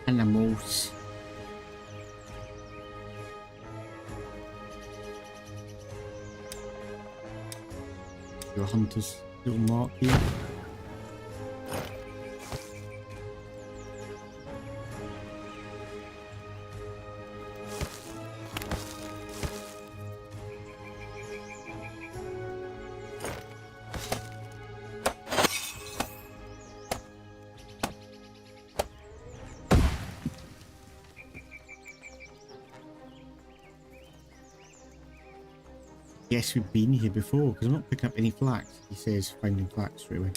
animals. Your hunter's little mark here. Yes, we've been here before, because I'm not picking up any flax. He says finding flax straight away.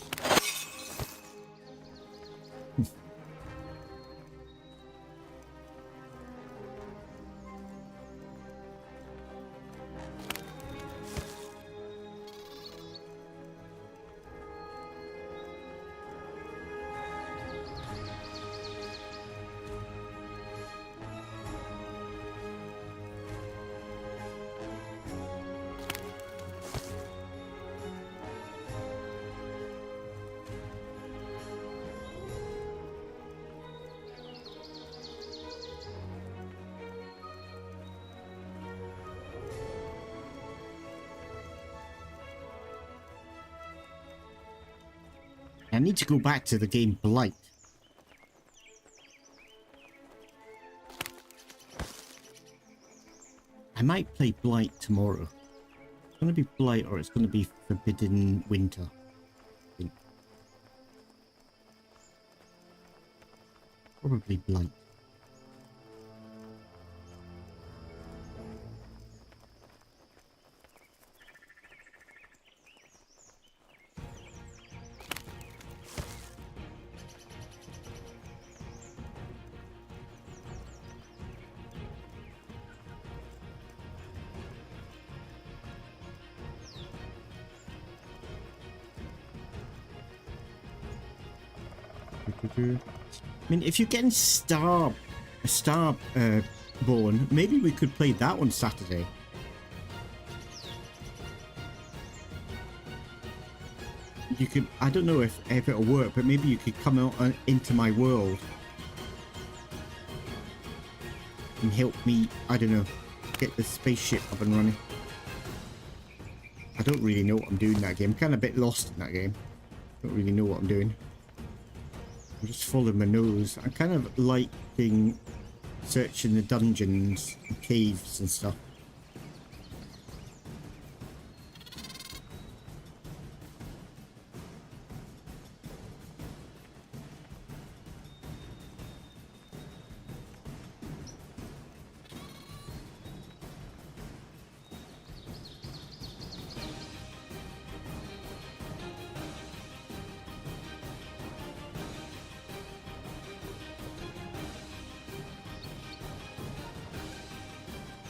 I need to go back to the game Blight. I might play Blight tomorrow. It's going to be Blight or it's going to be Forbidden Winter. I think. Probably Blight. I mean, if you're getting star born, maybe we could play that on Saturday. You could, I don't know if it'll work, but maybe you could come out into my world and help me, I don't know, get the spaceship up and running. I don't really know what I'm doing in that game. I'm kind of a bit lost in that game. Don't really know what I'm doing. I'm just following my nose. I'm kind of liking searching the dungeons and caves and stuff.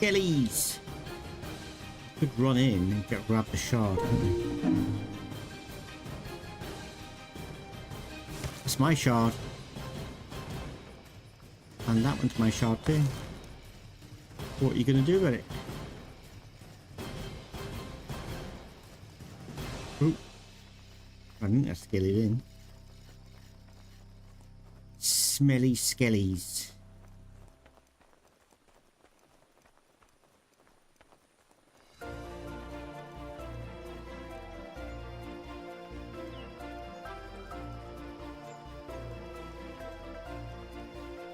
Gliese! Could run in and grab the shard, couldn't we? It's my shard. And that one's my shard too. What are you gonna do about it? Ooh. I think I scale it in. Smelly skellies.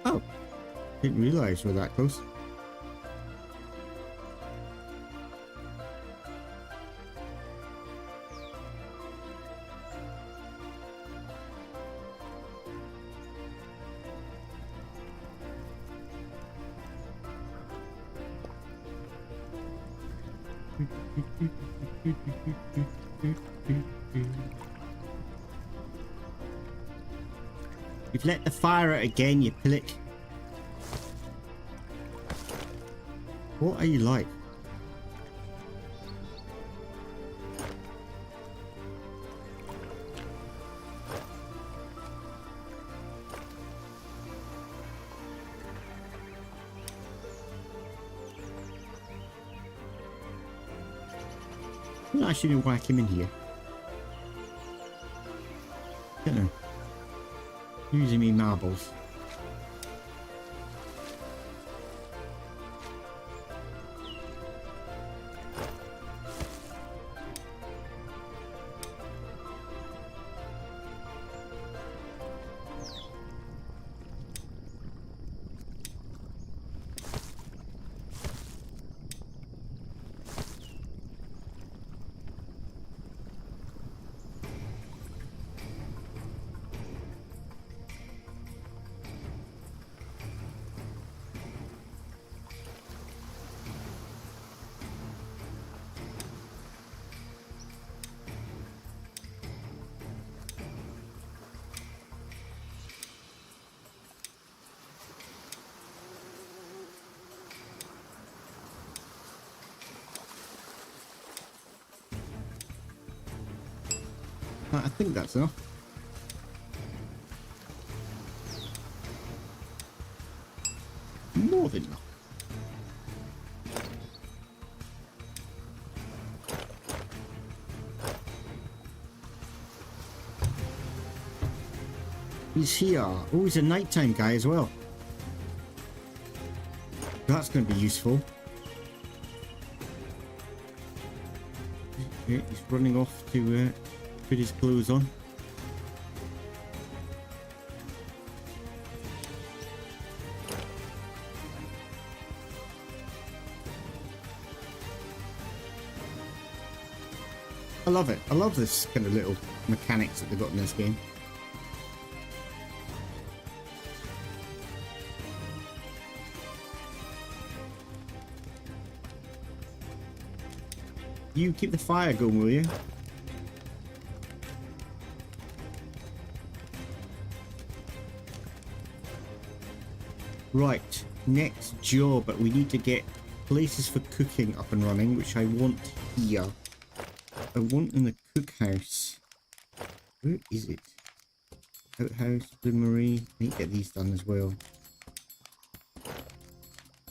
Oh, didn't realise we're that close. You've let the fire out again, you pillock. What are you like? I don't actually know why I came in here. Don't know. Using me marbles. I think that's enough. More than enough. He's here. Oh, he's a nighttime guy as well. That's going to be useful. Yeah, he's running off to put his clothes on. I love it. I love this kind of little mechanics that they've got in this game. You keep the fire going, will you? Right, next job, but we need to get places for cooking up and running, which I want here. I want in the cookhouse. Where is it? Outhouse, bloomery. I need to get these done as well.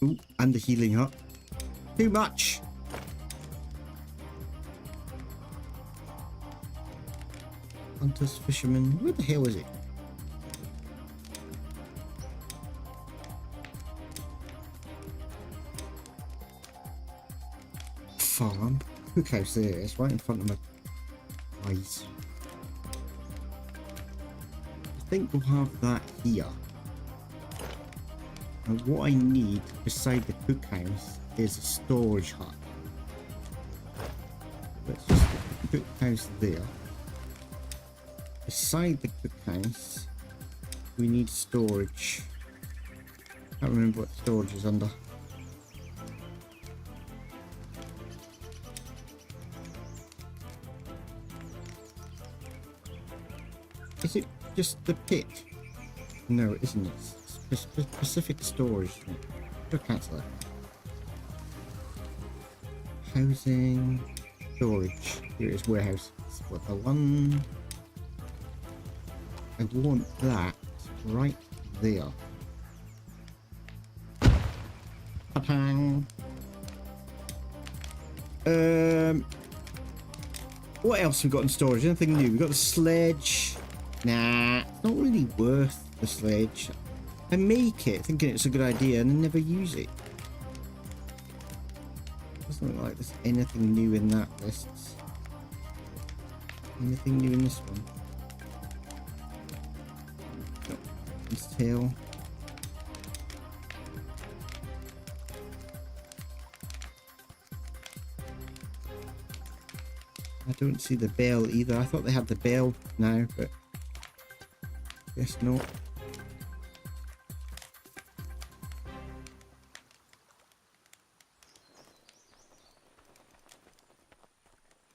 Ooh, and the healing hut. Too much! Hunters, fishermen. Where the hell is it? Farm. Cookhouse there. It's right in front of my eyes. I think we'll have that here. And what I need beside the cookhouse is a storage hut. Let's just put the cookhouse there. Beside the cookhouse, we need storage. Can't remember what storage is under. Is it just the pit? No, it isn't. It's specific storage. Go cancel that. Housing, storage. Here it is, warehouse. That's what I want. I want that right there. Pa-tang. What else have we got in storage? Anything new? We've got the sledge. Nah, it's not really worth the sledge. I make it thinking it's a good idea and then never use it. Doesn't look like there's anything new in that list. Anything new in this one? No. His tail. I don't see the bell either. I thought they had the bell now, but guess not.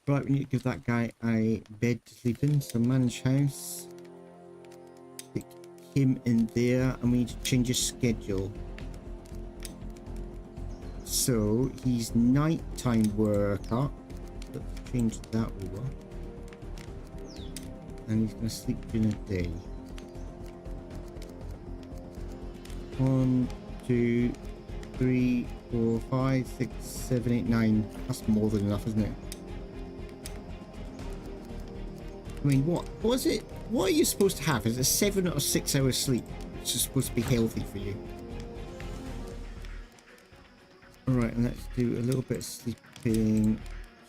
Right, we need to give that guy a bed to sleep in. So manage house. Stick him in there, and we need to change his schedule. So he's nighttime worker. Let's change that over. And he's going to sleep during the day. 1, 2, 3, 4, 5, 6, 7, 8, 9. That's more than enough, isn't it? I mean, what is it? What are you supposed to have? Is it 7 or 6 hours sleep? It's just supposed to be healthy for you. Alright, and let's do a little bit of sleeping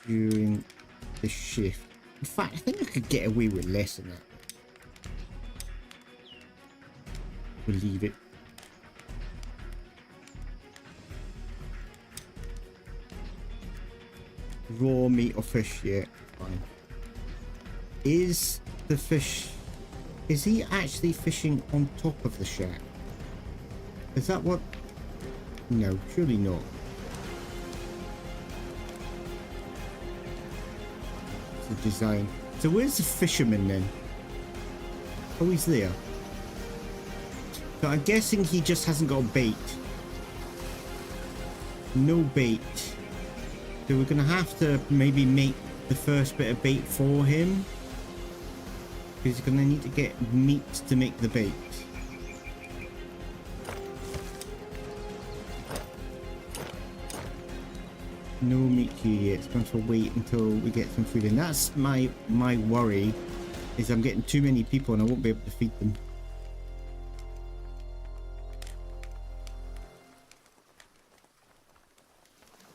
during the shift. In fact, I think I could get away with less than that. We'll leave it. Raw meat or fish, yeah, fine. Is the fish... Is he actually fishing on top of the shack? Is that what... No, surely not. It's the design. So where's the fisherman then? Oh, he's there. So I'm guessing he just hasn't got bait. No bait. So we're going to have to maybe make the first bit of bait for him. Because you're gonna need to get meat to make the bait. No meat here yet. It's going to wait until we get some food in. That's my worry, is I'm getting too many people and I won't be able to feed them.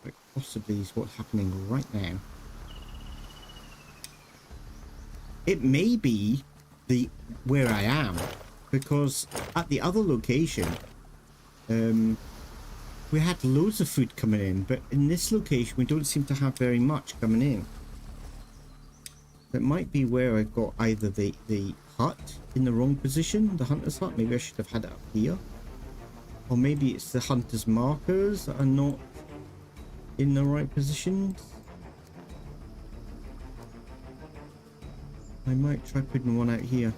Quite possibly is what's happening right now. It may be where I am, because at the other location, we had loads of food coming in, but in this location we don't seem to have very much coming in. It might be where I've got either the hut in the wrong position, the hunter's hut. Maybe I should have had it up here. Or maybe it's the hunter's markers that are not in the right positions. I might try putting one out here.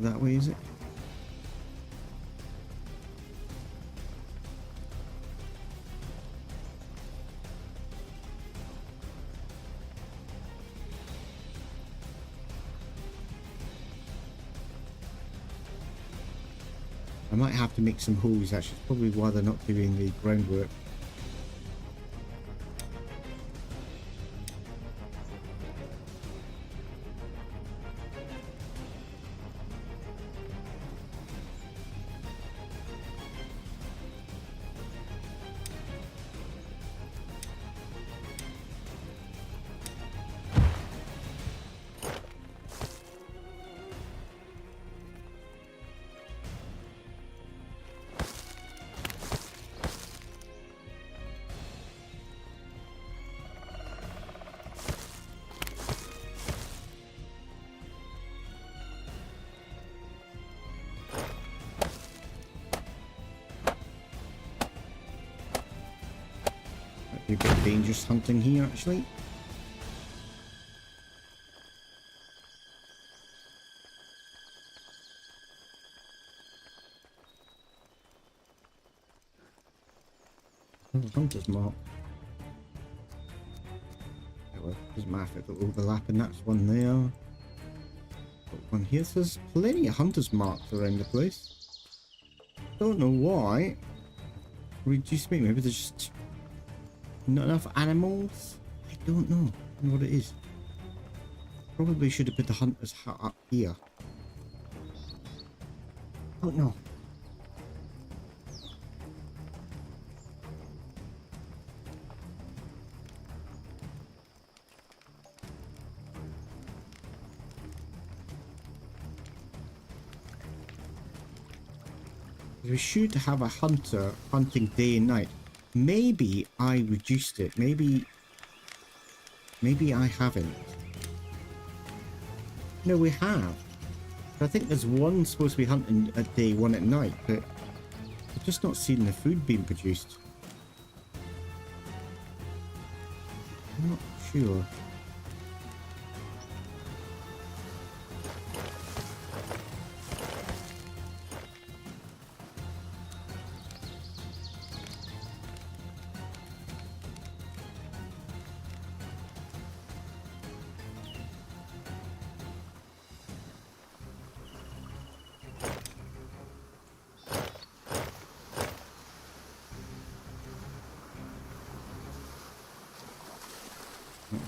That way, is it? I might have to make some holes, actually. It's probably why they're not doing the groundwork. Might be a bit dangerous hunting here, actually. Oh, hunter's mark. Oh, well, doesn't matter if it'll overlap, and that's one there. Got one here. So there's plenty of hunter's marks around the place. Don't know why. Reduce meat. Maybe there's just not enough animals. I don't know what it is. Probably should have put the hunter's hut up here. Don't know. We should have a hunter hunting day and night. Maybe I reduced it. Maybe I haven't. No, we have. I think there's one supposed to be hunting at day, one at night, but I'm just not seeing the food being produced. I'm not sure.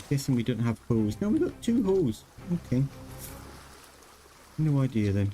Guessing we don't have holes. No, we got 2 holes. Okay. No idea then.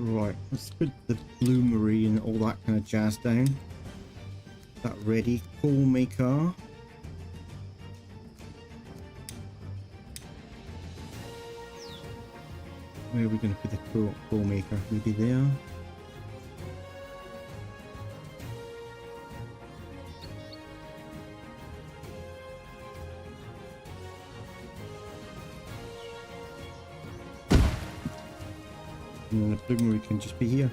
Right, let's put the bloomery and all that kind of jazz down. That ready. Coal maker. Where are we going to put the coal maker? Maybe there. And then the bloomery can just be here.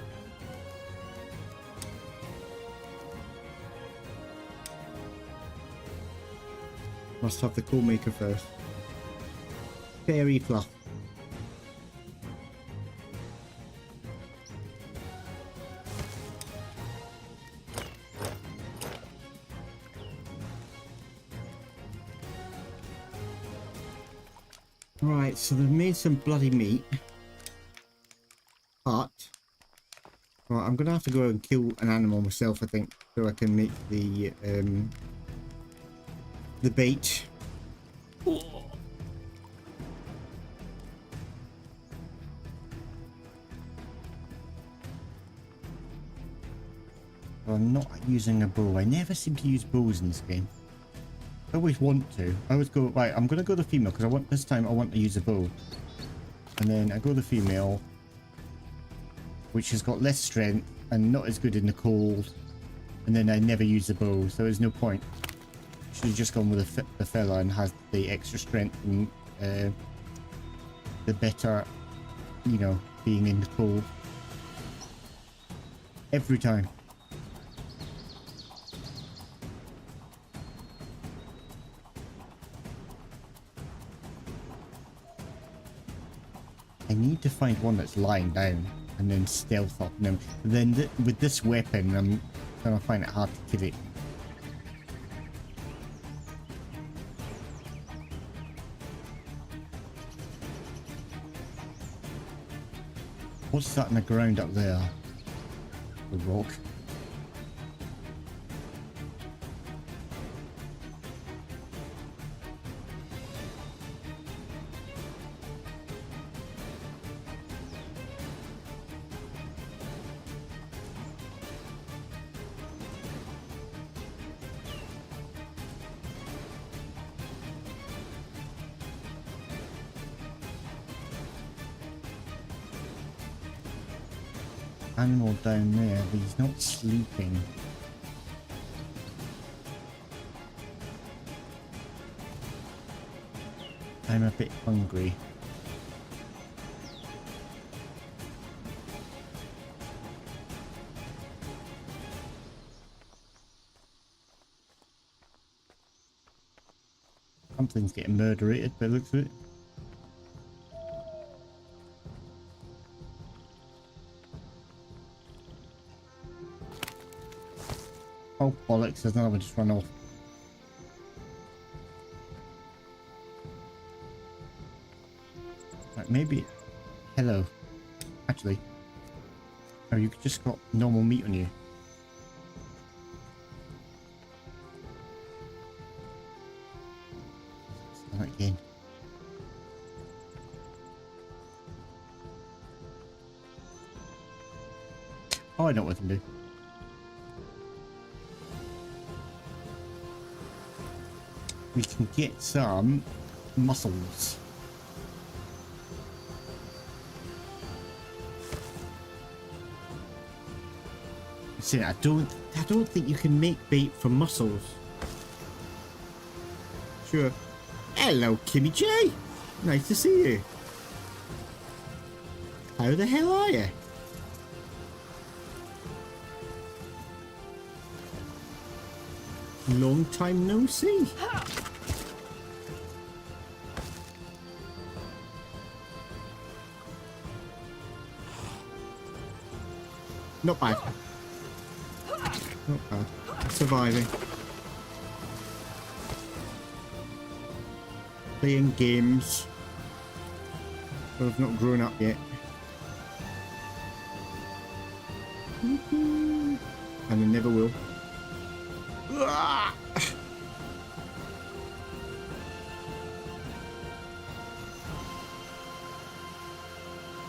Must have the coal maker first. Fairy fluff. Right, so they've made some bloody meat. But right, I'm gonna have to go and kill an animal myself, I think, so I can make the bait. I'm not using a bow. I never seem to use bows in this game. I always want to. I always go, right, I'm gonna go the female because I want this time I want to use a bow. And then I go the female, which has got less strength and not as good in the cold, and then I never use the bow, so there's no point. Should have just gone with the fella and has the extra strength and the better, you know, being in the cold. Every time. I need to find one that's lying down and then stealth up them. Then with this weapon, I'm gonna find it hard to kill it. What's that in the ground up there? The rock. Animal down there, but he's not sleeping. I'm a bit hungry. Something's getting murderated by the looks of it. Oh bollocks, there's another one just run off. Right, maybe... Hello. Actually. Oh, you just got normal meat on you. Start again. Oh, I know what I can do. We can get some mussels. See, I don't think you can make bait from mussels. Sure. Hello, Kimmy J. Nice to see you. How the hell are you? Long time no see. Not bad. Not bad. Surviving. Playing games. But I've not grown up yet. And I never will.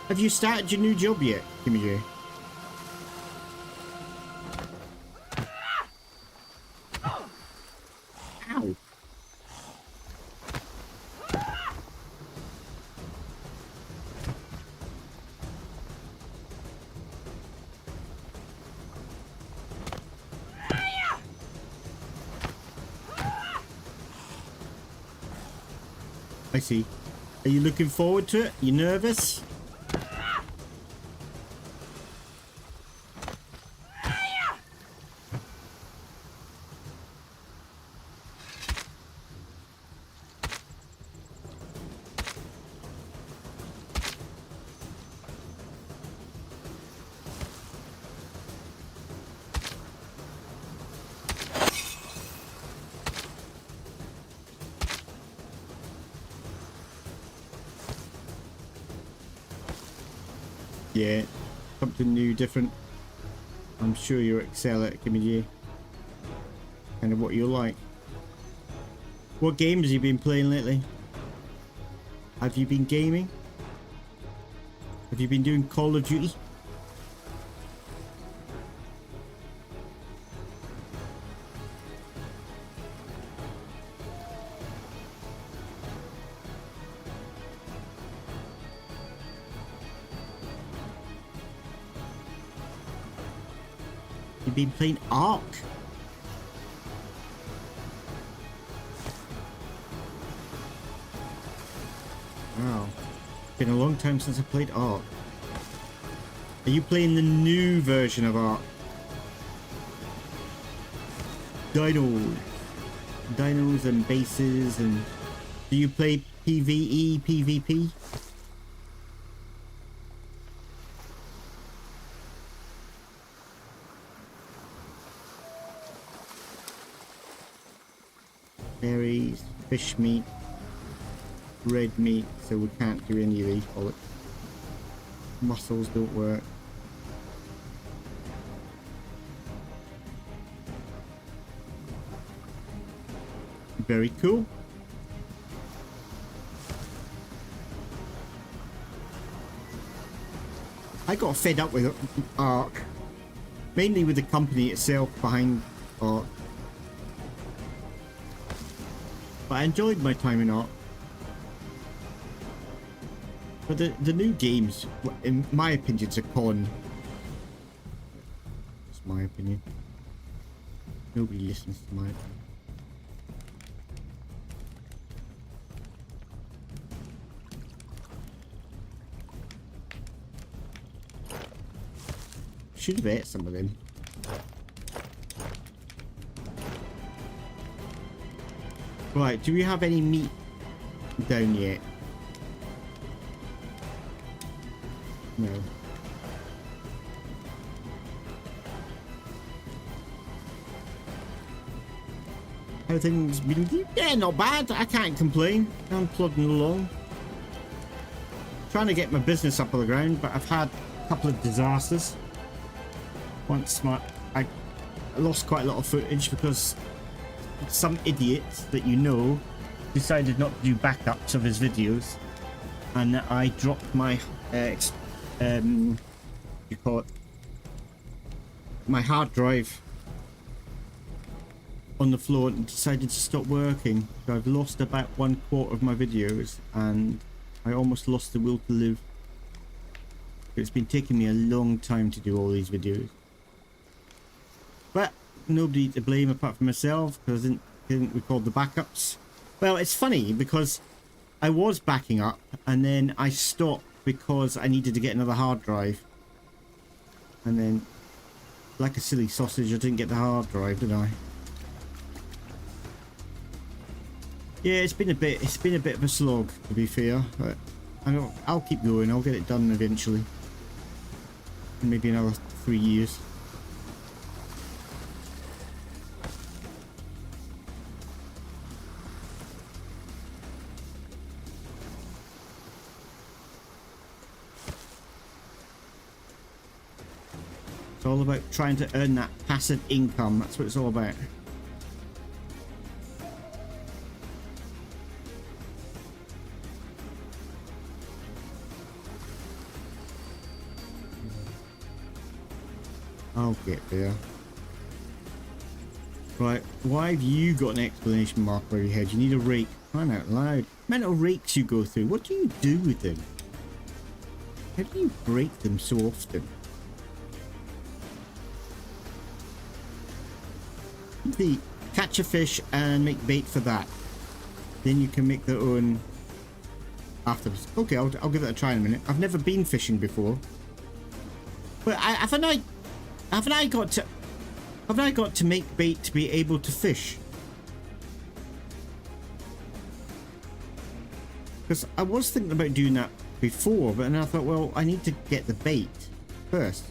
Have you started your new job yet, Kimmy J? Ow. I see. Are you looking forward to it? You nervous? Yeah, something new, different. I'm sure you'll excel at it, Kimmy J. Kind of what you like. What games have you been playing lately? Have you been gaming? Have you been doing Call of Duty? You've been playing Ark? Wow. Been a long time since I played Ark. Are you playing the new version of Ark? Dinos and bases, and do you play PvE, PvP? Berries, fish meat, red meat, so we can't do any of these bollocks. Mussels don't work. Very cool. I got fed up with Ark, mainly with the company itself behind Ark. But I enjoyed my time in Ark. But the new games, in my opinion, is a con. That's my opinion. Nobody listens to my opinion. Should have ate some of them. Right, do we have any meat down yet? No. How things been? Yeah, not bad. I can't complain. I'm plodding along. Trying to get my business up on the ground, but I've had a couple of disasters. Once I lost quite a lot of footage because some idiot that you know decided not to do backups of his videos, and I dropped my you call it, my hard drive on the floor and decided to stop working. So I've lost about 1/4 of my videos, and I almost lost the will to live. It's been taking me a long time to do all these videos, but nobody to blame apart from myself because I didn't record the backups. Well, it's funny because I was backing up and then I stopped because I needed to get another hard drive, and then like a silly sausage I didn't get the hard drive, did I? Yeah, it's been a bit of a slog, to be fair, but I'll keep going. I'll get it done eventually. Maybe another 3 years. It's all about trying to earn that passive income. That's what it's all about. I'll get there. Right, why have you got an exclamation mark over your head? You need a rake. Crying out loud. Mental rakes you go through. What do you do with them? How do you break them so often? The catch a fish and make bait for that. Then you can make their own afterwards. Okay, I'll give it a try in a minute. I've never been fishing before. But haven't I got to make bait to be able to fish? Because I was thinking about doing that before, but then I thought, well, I need to get the bait first.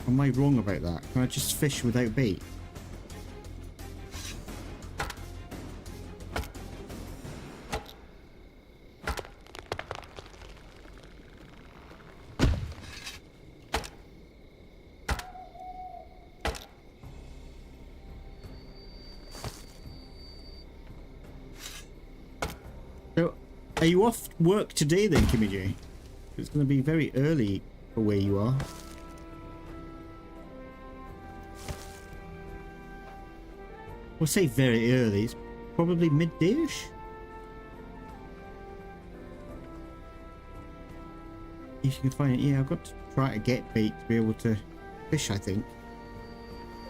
Am I wrong about that? Can I just fish without bait? So, are you off work today then, Kimmy J? It's going to be very early for where you are. We'll say very early. It's probably midday-ish. If you can find it. Yeah, I've got to try to get bait to be able to fish, I think.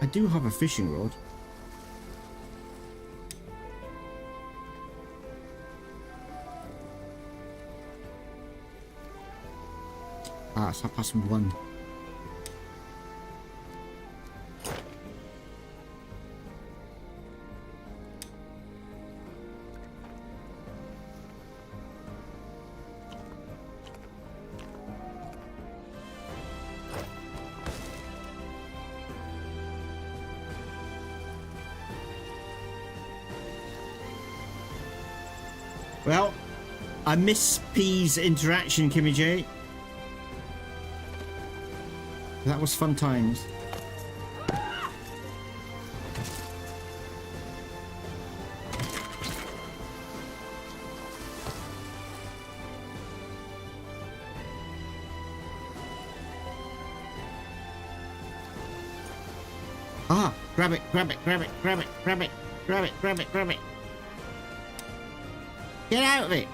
I do have a fishing rod. Ah, it's 1:30. Well, I miss P's interaction, Kimmy J. That was fun times. Ah, grab it, grab it, grab it, grab it, grab it, grab it, grab it, grab it. Get out of it.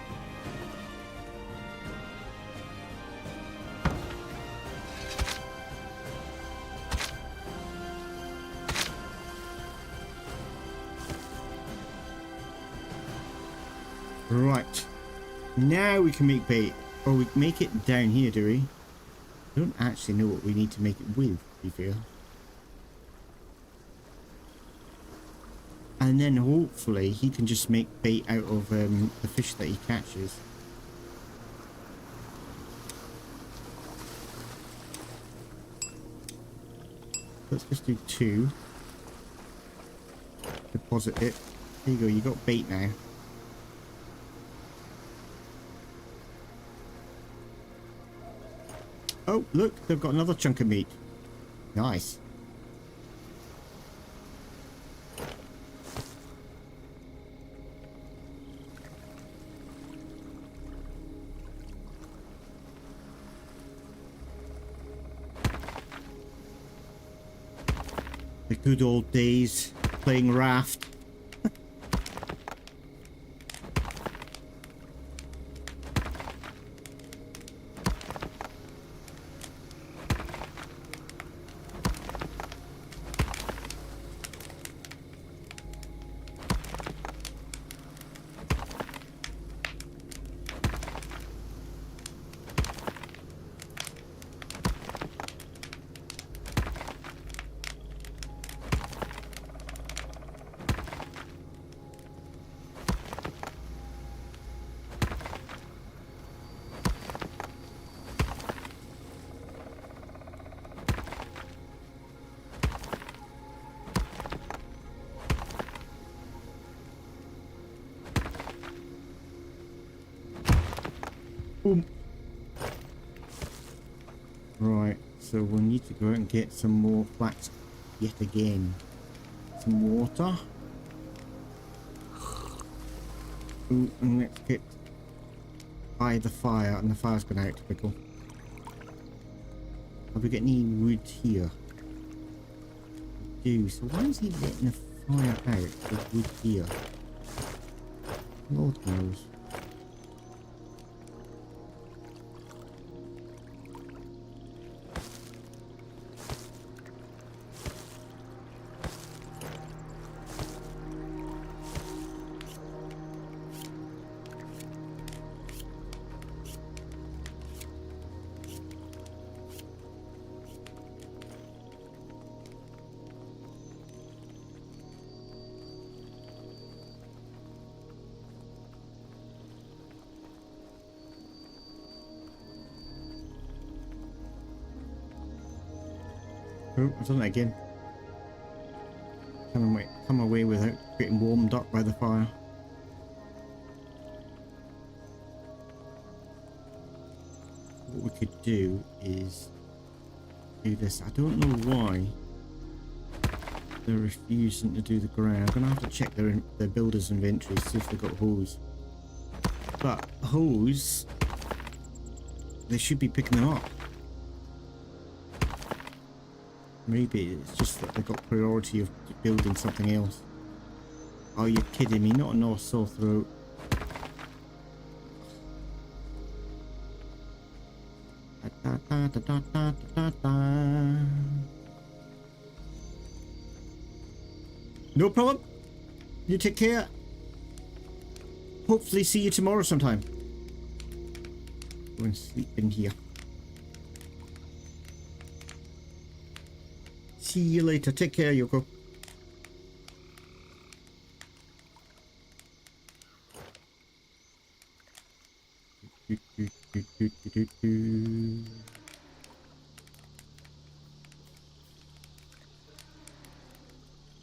Right. Now we can make bait. Or we make it down here, do we? I don't actually know what we need to make it with, to be fair. And then hopefully he can just make bait out of the fish that he catches. Let's just do 2. Deposit it. There you go, you got bait now. Oh, look, they've got another chunk of meat. Nice. The good old days playing raft. Boom. Right, so we'll need to go out and get some more flax yet again. Some water. Ooh, and let's get by the fire, and the fire's gone out, typical. Have we got any wood here? We do. So why is he letting the fire out with wood here? Lord knows. Oh, I've done that again. Come away without getting warmed up by the fire. What we could do is do this. I don't know why they're refusing to do the ground. I'm gonna have to check their builder's inventory, see if they've got hose. But hose, they should be picking them up. Maybe it's just that they've got priority of building something else. Oh, you're kidding me, not a North sore throat. No problem. You take care. Hopefully see you tomorrow sometime. Go and sleep in here. See you later. Take care, Yoko.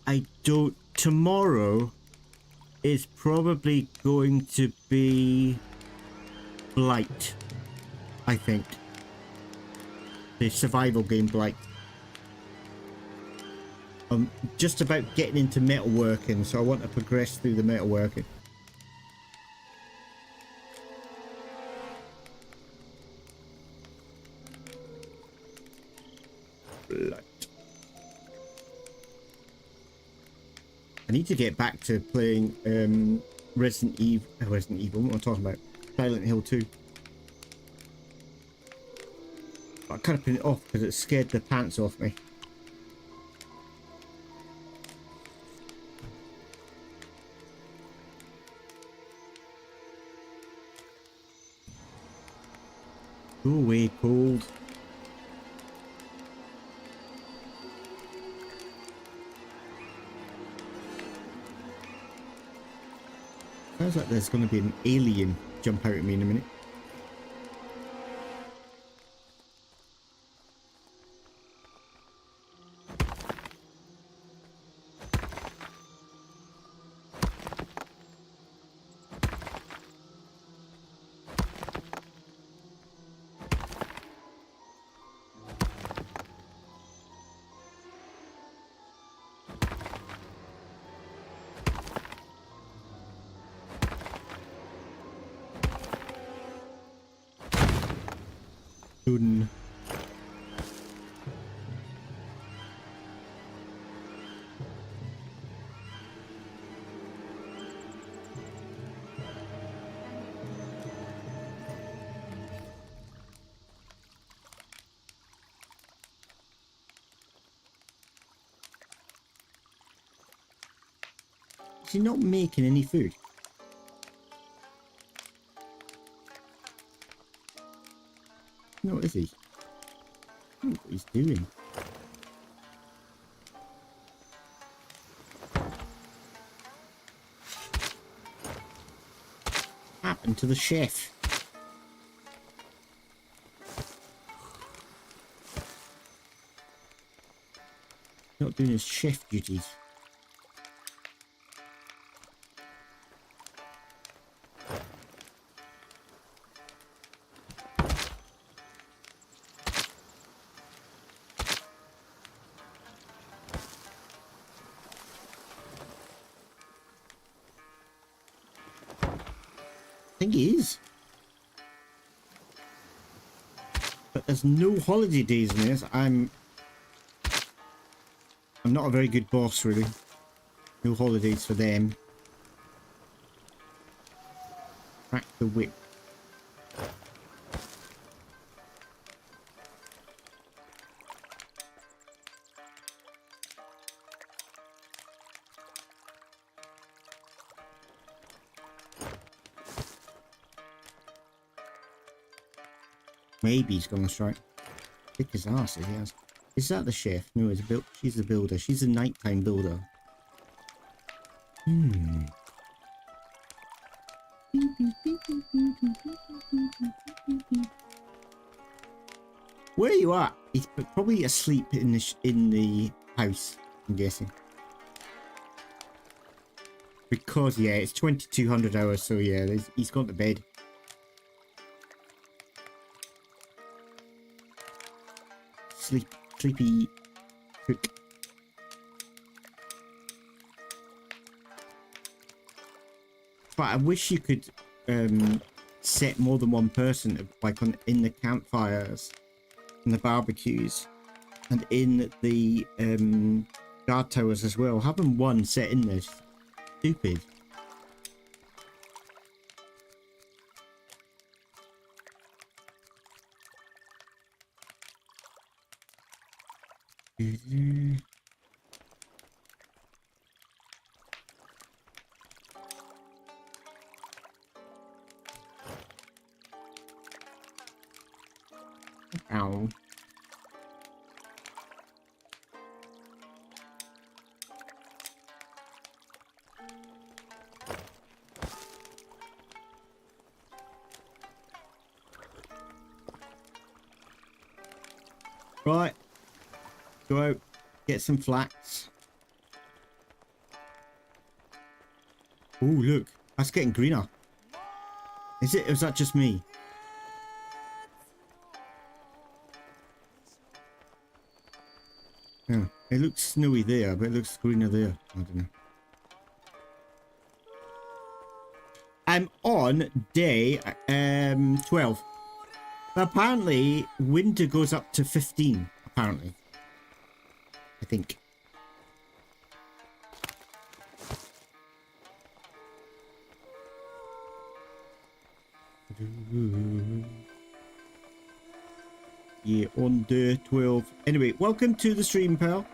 I don't... Tomorrow is probably going to be Blight, I think. The survival game Blight. I'm just about getting into metalworking, so I want to progress through the metalworking. Blight. I need to get back to playing Resident Evil, what am I talking about? Silent Hill 2. But I kind of put it off because it scared the pants off me. Go away, cold. Sounds like there's going to be an alien jump out at me in a minute. Done. Is he not making any food? No, is he? I don't know what he's doing. What happened to the chef? Not doing his chef duties. I think he is. But there's no holiday days in this. I'm not a very good boss, really. No holidays for them. Crack the whip. Maybe he's gonna strike. Kick his ass if he has. Is that the chef? No, it's a she's the builder. She's the nighttime builder. Where are you at? He's probably asleep in the house, I'm guessing. Because yeah, it's 2200 hours, so yeah, he's gone to bed. Sleepy cook. But I wish you could set more than one person, like in the campfires, in the barbecues, and in the guard towers as well. Having one set in there, stupid. Ow. Right. Go out. Get some flax. Oh, look. That's getting greener. Is it? Or is that just me? Yeah. It looks snowy there, but it looks greener there. I don't know. I'm on day 12. But apparently, winter goes up to 15. Apparently. I think. Yeah, on day 12. Anyway, welcome to the stream, pal.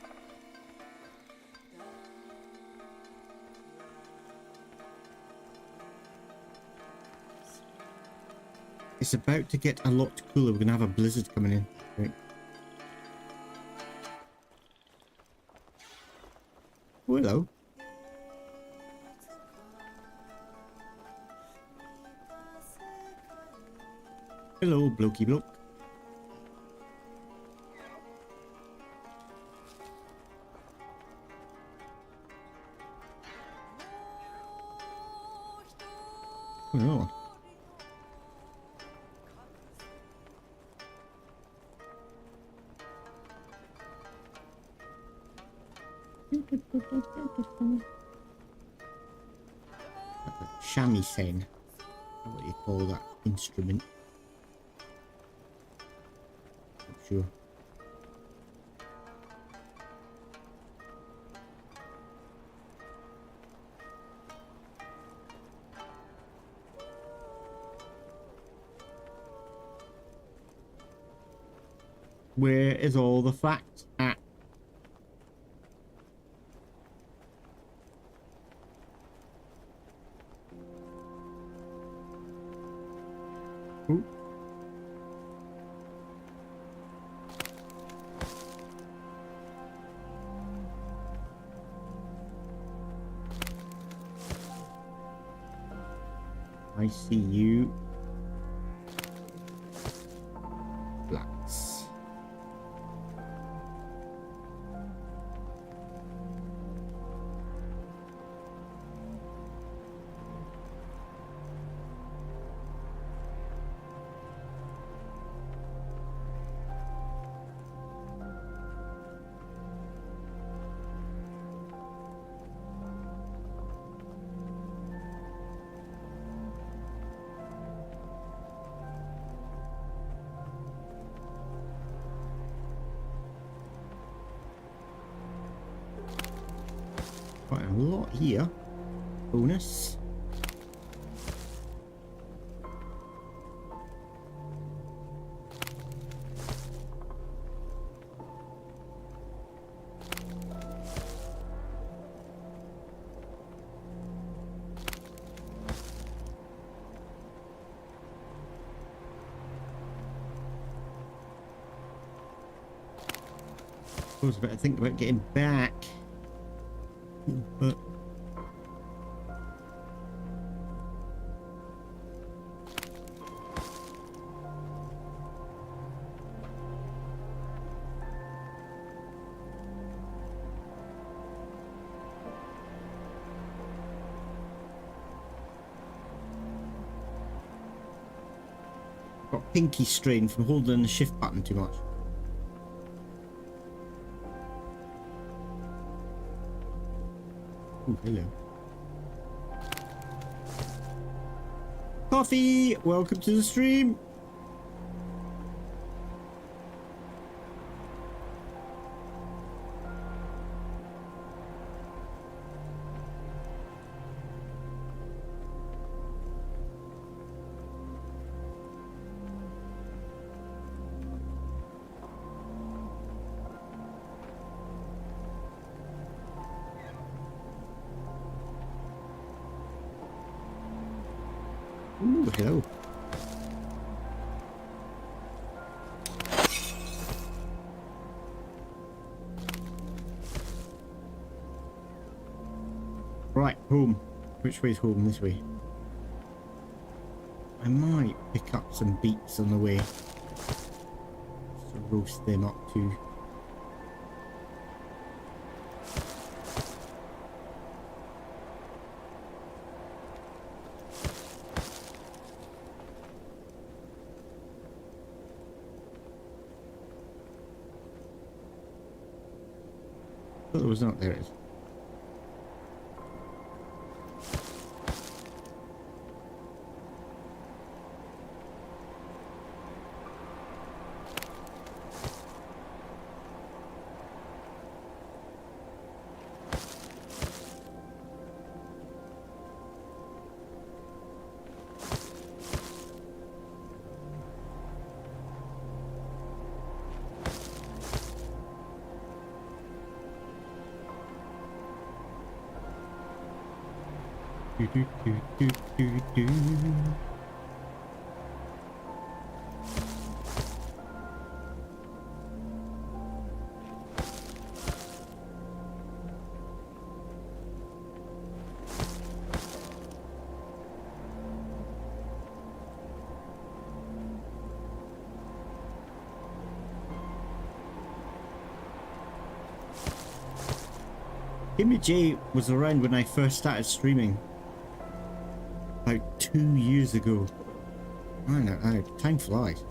It's about to get a lot cooler. We're going to have a blizzard coming in. Right. Oh, hello. Hello, blokey bloke. Oh. Shamisen. What do you call that instrument? Not sure. Where is all the facts at? Ooh. I see you. Blacks. Quite a lot here. Bonus. I was about to think about getting back, but got pinky strain from holding the shift button too much. Ooh, hello. Coffee! Welcome to the stream! Ooh, hello. Right, home. Which way's home? This way. I might pick up some beets on the way. Just to roast them up too. Thought there was not. There it is. Do, do, do, do, do, do. Timmy J was around when I first started streaming. About 2 years ago. I know, time flies.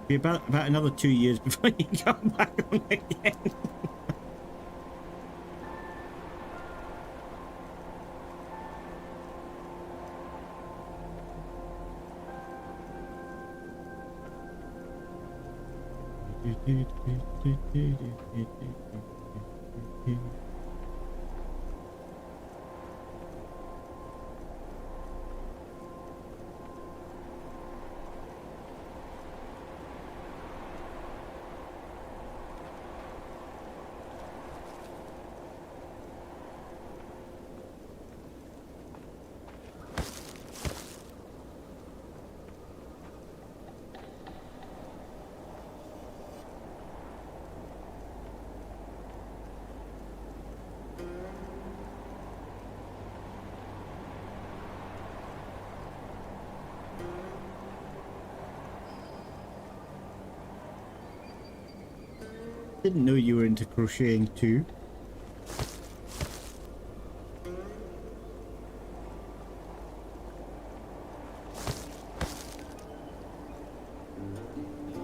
Be about another 2 years before you come back on again. Didn't know you were into crocheting too.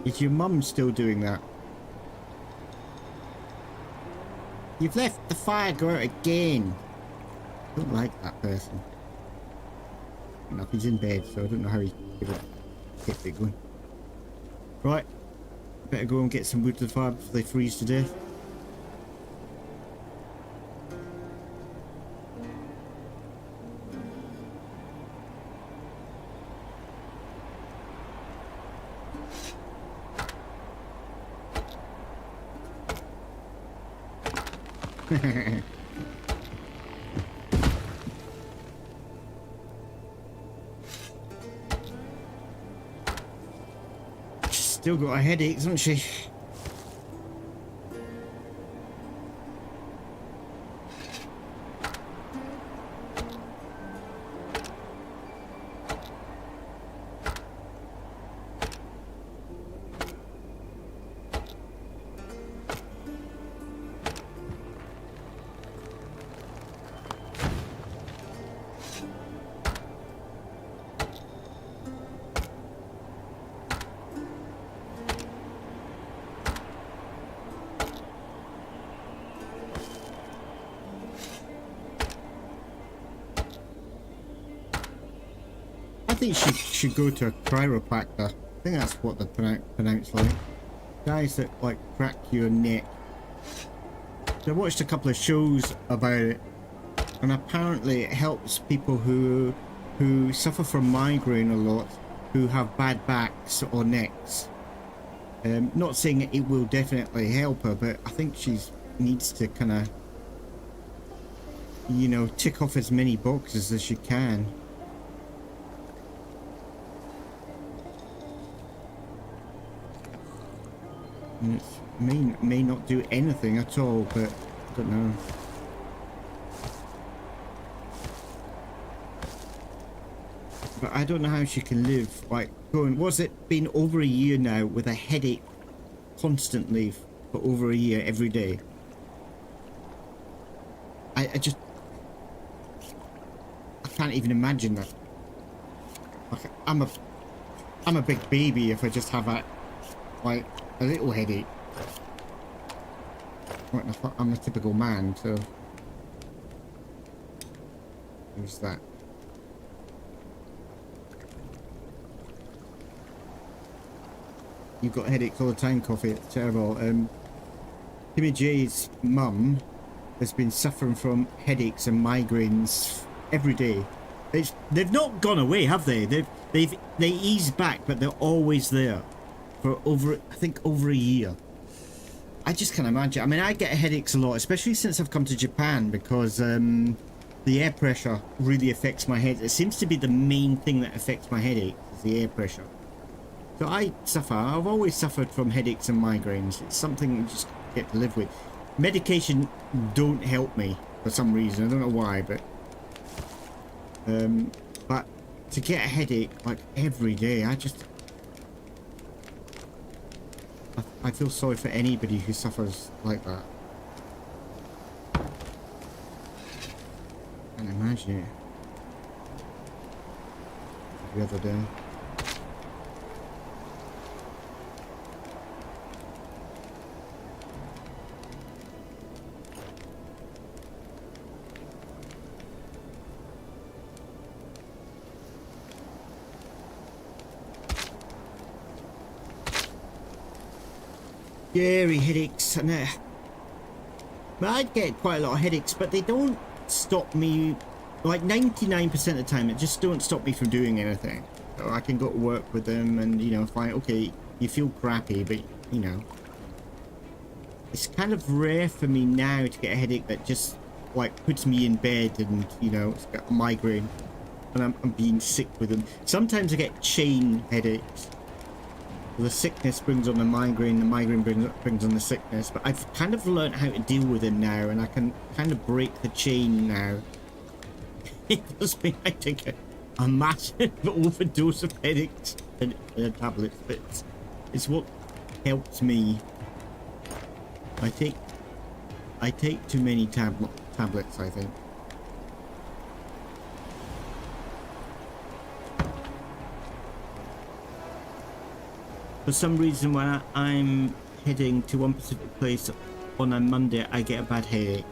Is your mum still doing that? You've left the fire go out again. I don't like that person. No, he's in bed, so I don't know how he kept it going. Right. Better go and get some wood to the fire before they freeze to death. Still got a headache, doesn't she? I think she should go to a chiropractor. I think that's what they're pronounced like. Guys that like crack your neck. So I watched a couple of shows about it, and apparently it helps people who suffer from migraine a lot, who have bad backs or necks. Not saying it will definitely help her, but I think she needs to kind of, you know, tick off as many boxes as she can. And it may not do anything at all, but I don't know. But I don't know how she can live, like, going, what's it been over a year now with a headache constantly for over a year every day? I can't even imagine that. Like, I'm a big baby if I just have a, like, a little headache. I'm a typical man, so who's that? You've got headaches all the time, Coffee. It's terrible. Timmy J's mum has been suffering from headaches and migraines every day. They've not gone away, have they? They eased back, but they're always there for I think over a year. I just can't imagine. I mean, I get headaches a lot, especially since I've come to Japan, because the air pressure really affects my head. It seems to be the main thing that affects my headache, is the air pressure. So I've always suffered from headaches and migraines. It's something you just get to live with. Medication don't help me for some reason. I don't know why, but to get a headache like every day, I feel sorry for anybody who suffers like that. I can't imagine it every other day. Scary headaches, and I get quite a lot of headaches, but they don't stop me. Like 99% of the time, it just don't stop me from doing anything. So I can go to work with them, and you know, fine. Okay, you feel crappy, but you know, it's kind of rare for me now to get a headache that just like puts me in bed, and you know, it's got a migraine, and I'm being sick with them. Sometimes I get chain headaches. The sickness brings on the migraine brings on the sickness, but I've kind of learned how to deal with it now, and I can kind of break the chain now. It does mean I take a massive overdose of headaches and tablets, but it's what helps me. I take too many tablets, I think. For some reason, when I'm heading to one specific place on a Monday, I get a bad headache.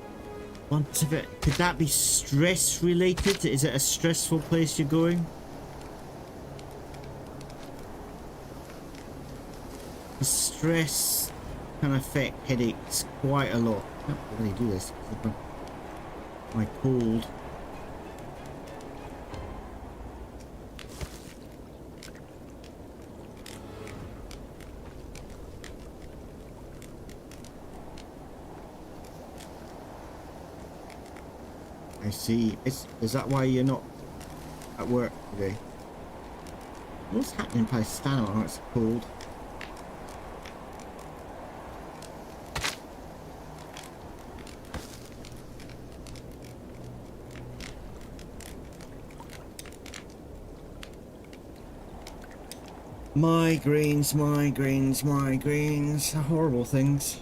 One specific, could that be stress related? Is it a stressful place you're going? The stress can affect headaches quite a lot. I can't really do this because of my cold. I see. Is that why you're not at work today? What's happening if I stand on it? It's cold. Migraines, migraines, migraines. Horrible things.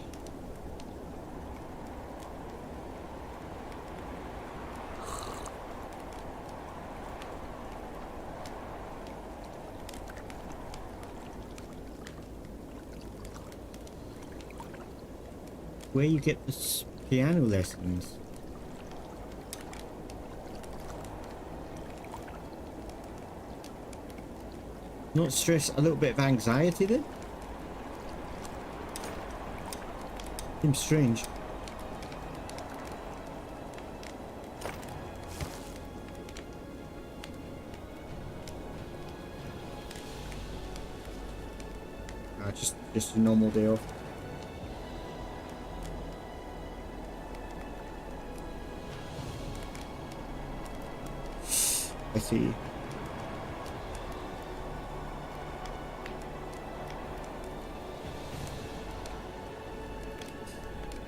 Where you get this piano lessons? Not stress, a little bit of anxiety then? Seems strange. Just a normal day off. I see.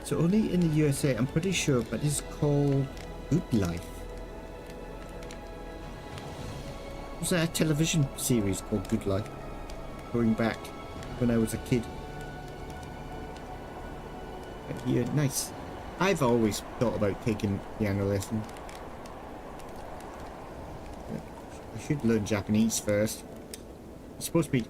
So only in the USA, I'm pretty sure, but it's called Good Life. Was that a television series called Good Life? Going back when I was a kid. But yeah, nice. I've always thought about taking piano lessons. I should learn Japanese first. It's supposed to be.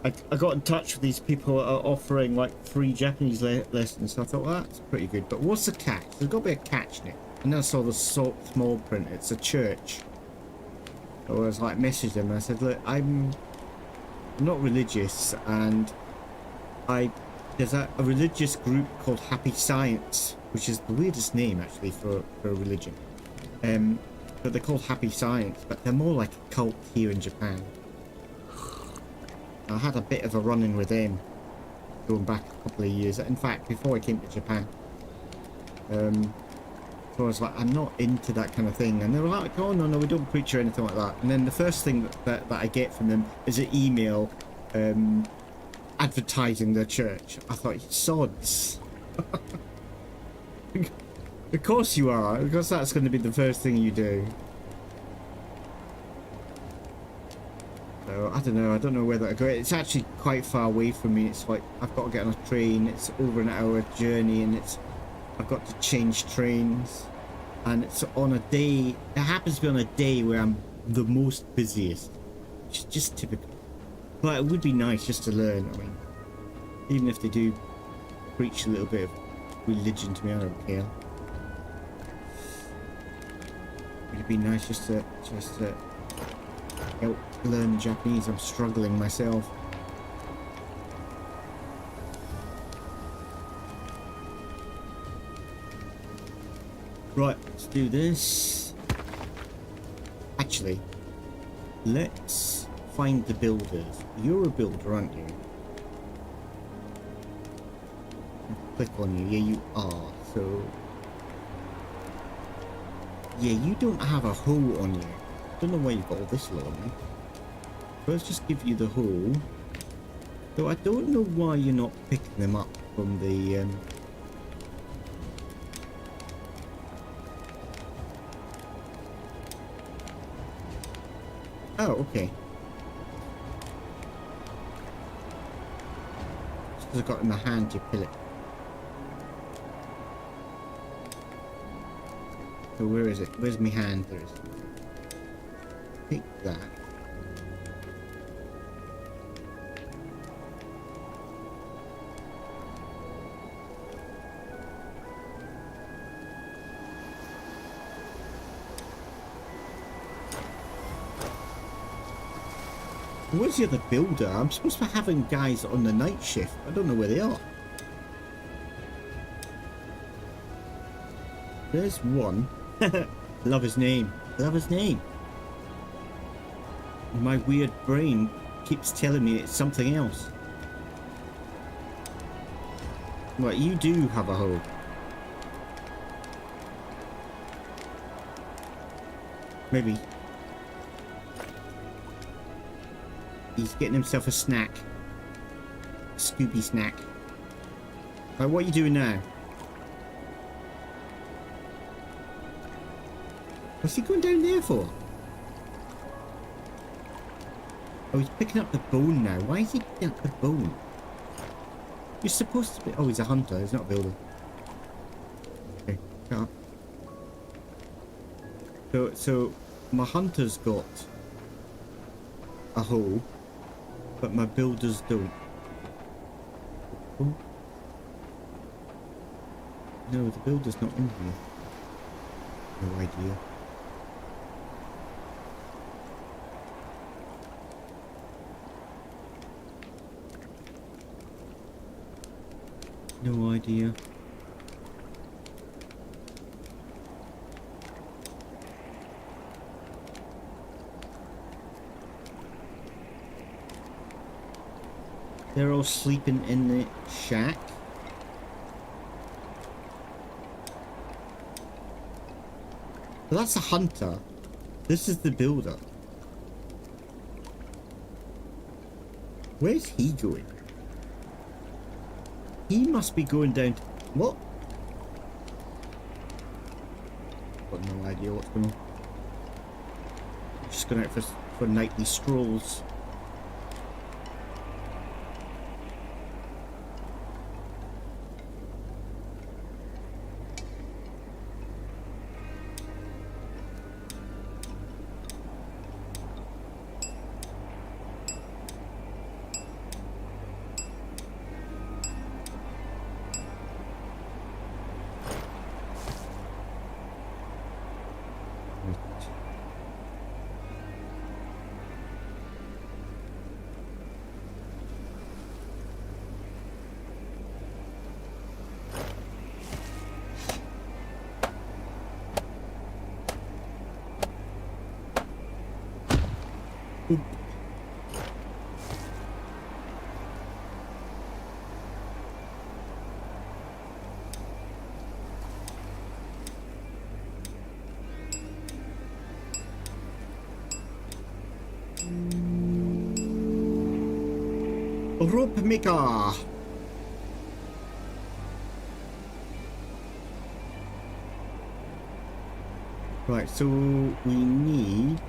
I got in touch with these people that are offering like free Japanese lessons, so I thought, well, that's pretty good. But what's the catch? There's got to be a catch in it. And then I saw the small print. It's a church. So I was like, messaged them and I said, look, I'm not religious, and there's a religious group called Happy Science, which is the weirdest name actually for a religion. But they're called Happy Science, but they're more like a cult here in Japan. I had a bit of a run-in with them going back a couple of years. In fact, before I came to Japan. So I was like, I'm not into that kind of thing. And they were like, oh, no, we don't preach or anything like that. And then the first thing that I get from them is an email advertising their church. I thought, sods. Of course you are, because that's going to be the first thing you do. So I don't know whether to go. It's actually quite far away from me. It's like I've got to get on a train. It's over an hour journey, and I've got to change trains, and it's on a day. It happens to be on a day where I'm the most busiest, which is just typical. But it would be nice just to learn. I mean, even if they do preach a little bit of religion to me, I don't care. It'd be nice just to help learn Japanese. I'm struggling myself. Right, let's do this. Actually, let's find the builders. You're a builder, aren't you? Click on you. Yeah, you are. So yeah, you don't have a hoe on you. Don't know why you've got all this lot on you. Let's just give you the hoe. Though I don't know why you're not picking them up from the Oh, okay. Just because I've got it in my hand to pill it. So where is it? Where's my hand? There it is. Take that. Where's the other builder? I'm supposed to be having guys on the night shift. I don't know where they are. There's one. Love his name. Love his name. My weird brain keeps telling me it's something else. Right, you do have a hole. Maybe. He's getting himself a snack. Scoopy snack. Right, what are you doing now? What's he going down there for? Oh, he's picking up the bone now. Why is he picking up the bone? You're supposed to be... Oh, he's a hunter. He's not a builder. Okay, shut up. So my hunter's got a hole, but my builders don't. Oh. No, the builder's not in here. No idea. No idea. They're all sleeping in the shack. So that's a hunter. This is the builder. Where's he going? He must be going down to... What? Got no idea what's going on. Just going out for nightly strolls. Rope maker. Right, so we need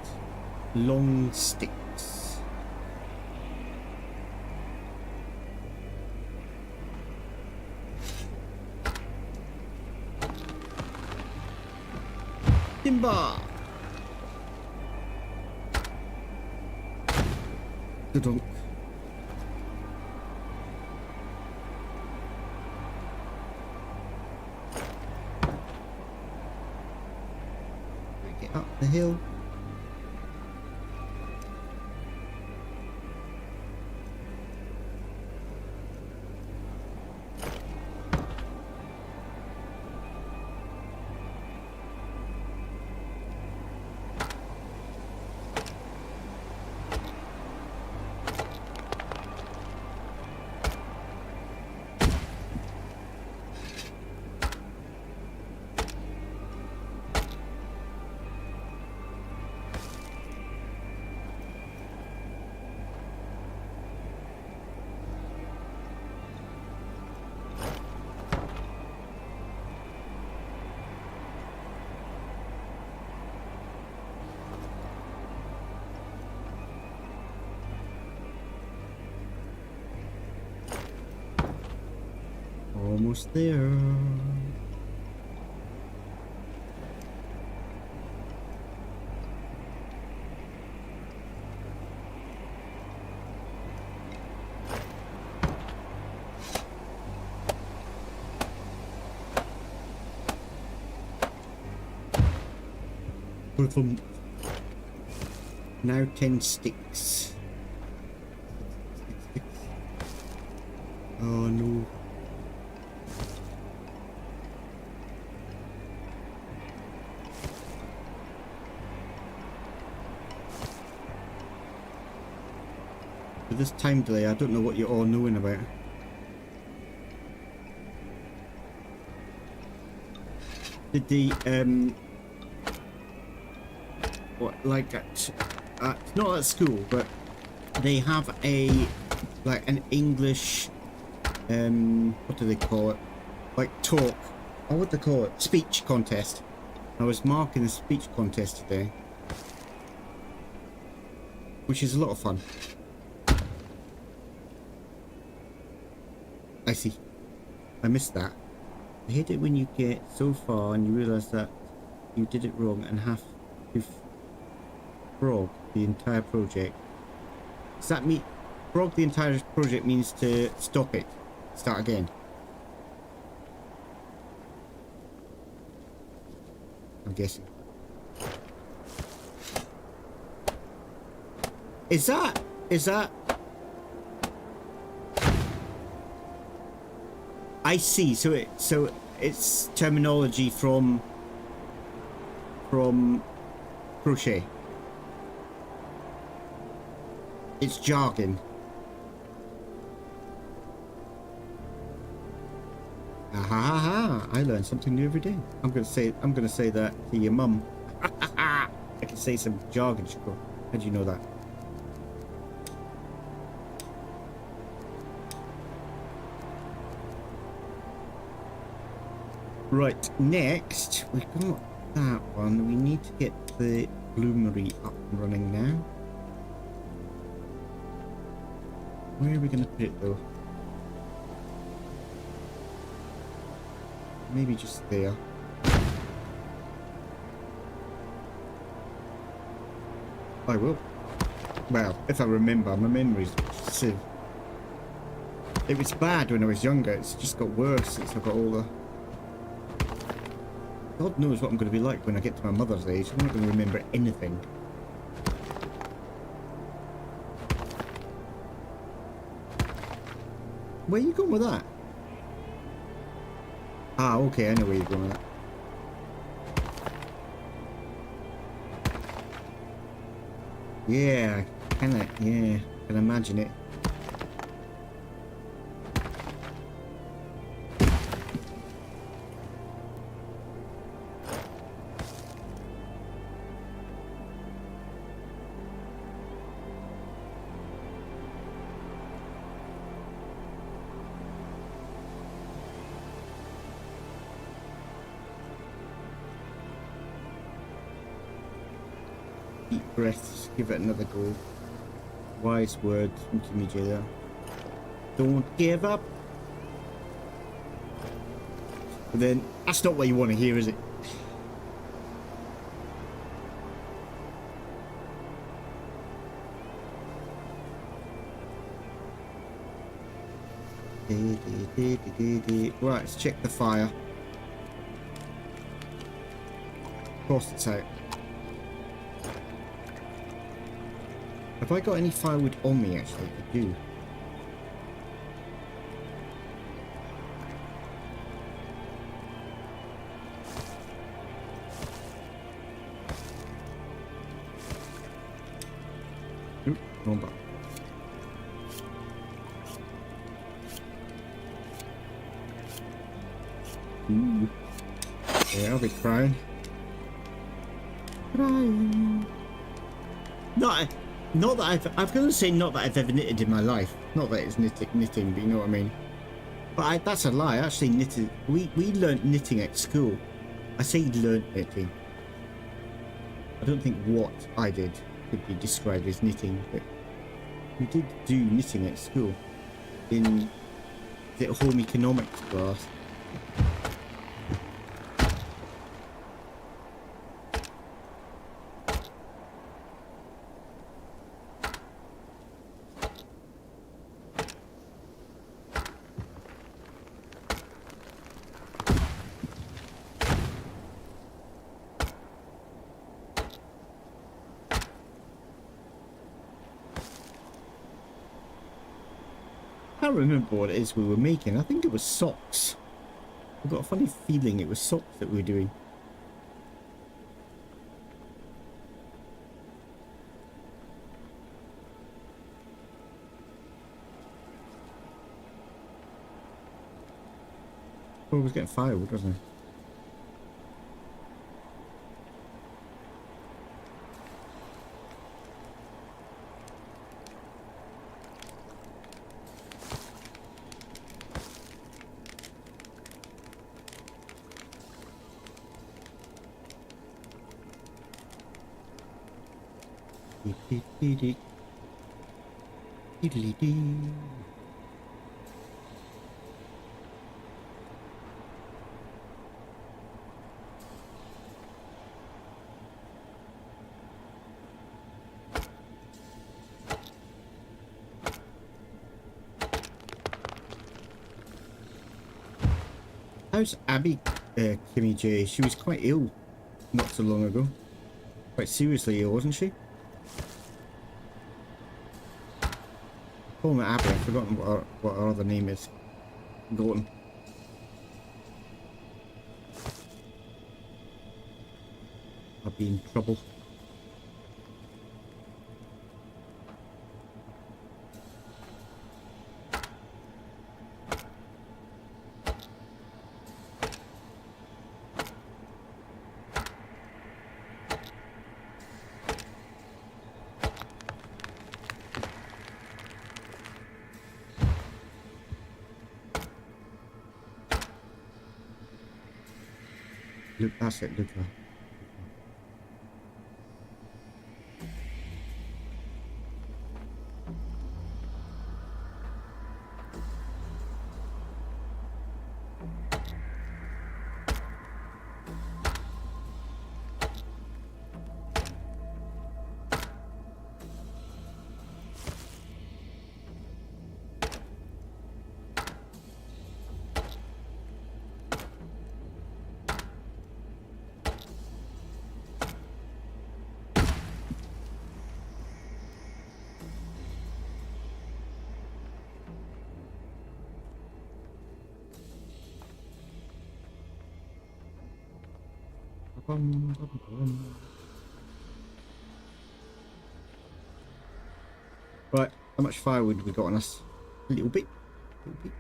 long sticks. Timber. Dunk. Up the hill. Almost there. Now 10 sticks. Oh no. With this time delay, I don't know what you're all knowing about. Did the what, like at not at school, but they have a like an English what do they call it, like talk, or what do they call it, speech contest. I was marking the speech contest today, which is a lot of fun. I see. I missed that. I hate it when you get so far and you realise that you did it wrong and have to frog the entire project. Does that mean frog the entire project means to stop it, start again? I'm guessing. Is that I see. So it's terminology from crochet. It's jargon. Ah, I learn something new every day. I'm gonna say that to your mum. I can say some jargon. How do you know that? Right, next we got that one. We need to get the bloomery up and running now. Where are we going to put it though? Maybe just there. I will. Well, if I remember, my memory's sieve. It was bad when I was younger. It's just got worse since I got older. God knows what I'm going to be like when I get to my mother's age. I'm not going to remember anything. Where are you going with that? Ah, okay, I know where you're going with that. Yeah, yeah, I can imagine it. Deep breaths, give it another go. Wise words from Timmy J there. Don't give up. But then, that's not what you want to hear, is it? Right, let's check the fire. Of course it's out. Have I got any firewood on me actually? I do. Oop, wrong button. Ooh. Yeah, I'll be crying. Crying. Not that I'm going to say not that I've ever knitted in my life. Not that it's knitting, but you know what I mean. But that's a lie. I actually knitted. We learnt knitting at school. I say learnt knitting. I don't think what I did could be described as knitting, but we did do knitting at school in the home economics class. can't remember what it is we were making. I think it was socks. I've got a funny feeling it was socks that we were doing. Oh, it was getting firewood, wasn't it? How's Abby, Kimmy J? She was quite ill not so long ago. Quite seriously ill, wasn't she? Calling her Abby, I've forgotten what her other name is. Forgotten. I'll be in trouble. Look, that's it, look that. Right, how much firewood we got on us? A little bit. Little bit.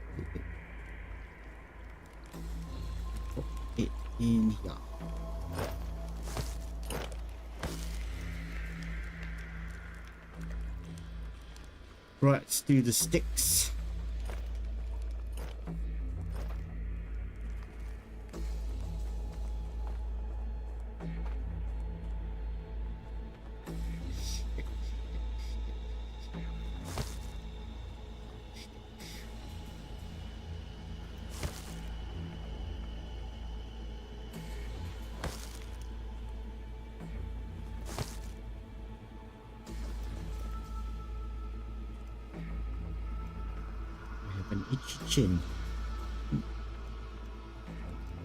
Put it in here. Right, let's do the sticks. An itchy chin.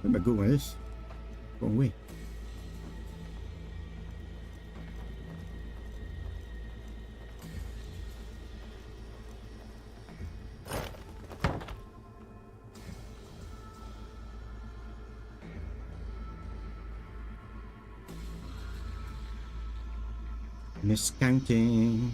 Where am I going with this? Wrong way. Miscounting.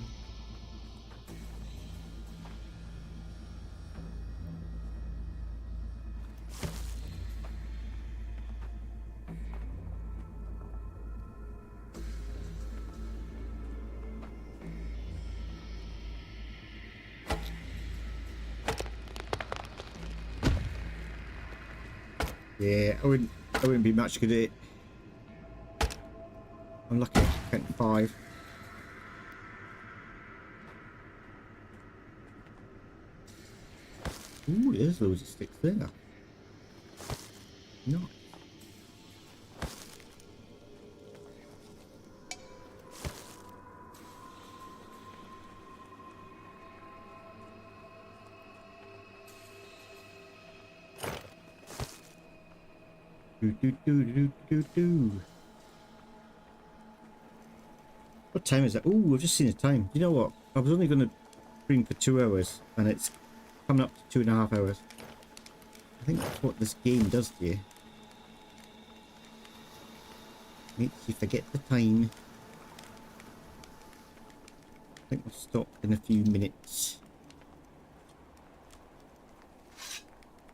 Yeah, I wouldn't be much good at it. I'm lucky I counting 5. Ooh, there's loads of sticks there. Nice. Do. What time is it? Oh, I've just seen the time. You know what? I was only going to stream for 2 hours, and it's coming up to 2.5 hours. I think that's what this game does to you. Makes you forget the time. I think we'll stop in a few minutes.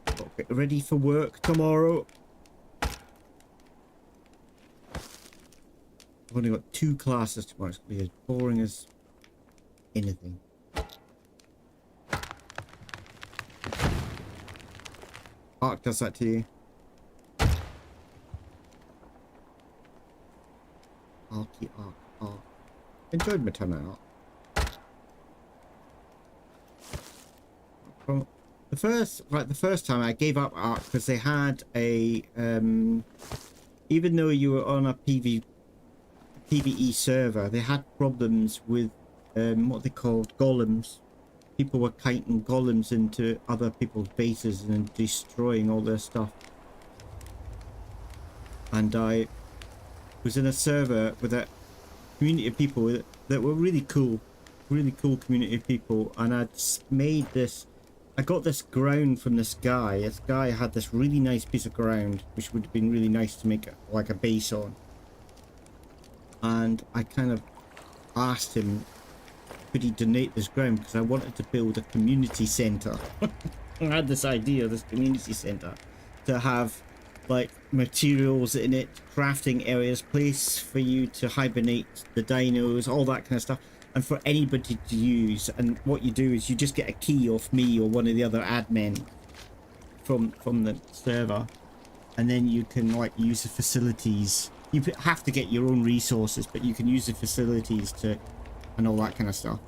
Got to get ready for work tomorrow. I've only got 2 classes tomorrow. It's going to be as boring as anything. Ark does that to you. Ark. Enjoyed my time out. From the first time I gave up Ark because they had a even though you were on a PvE server, they had problems with what they called golems. People were kiting golems into other people's bases and destroying all their stuff. And I was in a server with a community of people that were really cool community of people, and I'd made this. I got this ground from this guy. This guy had this really nice piece of ground, which would have been really nice to make like a base on. And I kind of asked him, could he donate this ground, because I wanted to build a community center. I had this idea of this community center to have like materials in it, crafting areas, place for you to hibernate the dinos, all that kind of stuff, and for anybody to use. And what you do is you just get a key off me or one of the other admin from the server, and then you can like use the facilities. You have to get your own resources, but you can use the facilities to and all that kind of stuff.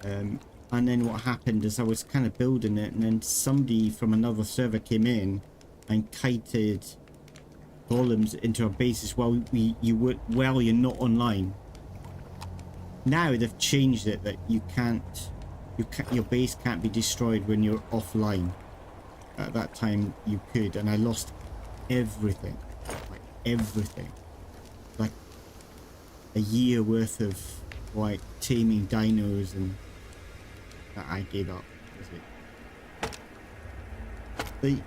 And then what happened is I was kind of building it, and then somebody from another server came in and kited golems into our bases while you're not online. Now they've changed it that your base can't be destroyed when you're offline. At that time you could, and I lost everything, like a year worth of like taming dinos, and that I gave up. The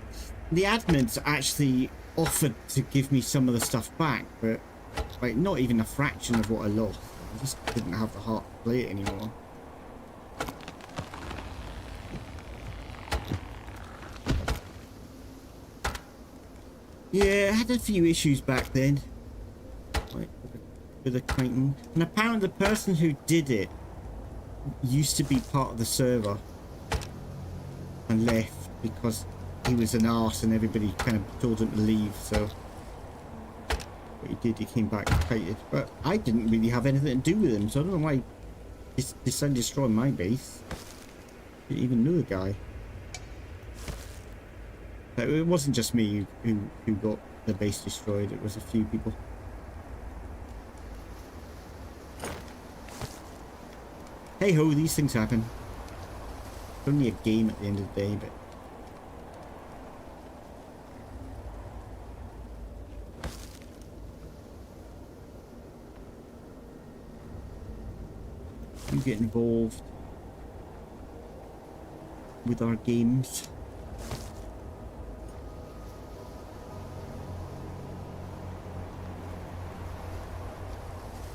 admins actually offered to give me some of the stuff back, but like not even a fraction of what I lost. I just didn't have the heart to play it anymore. Yeah, I had a few issues back then, like with a Titan, and apparently the person who did it used to be part of the server and left because he was an arse and everybody kind of told him to leave. So what he did, he came back and kited, but I didn't really have anything to do with him, so I don't know why he decided to destroy my base. Didn't even know the guy. But it wasn't just me who got the base destroyed, it was a few people. Hey ho, these things happen. It's only a game at the end of the day, but you get involved with our games.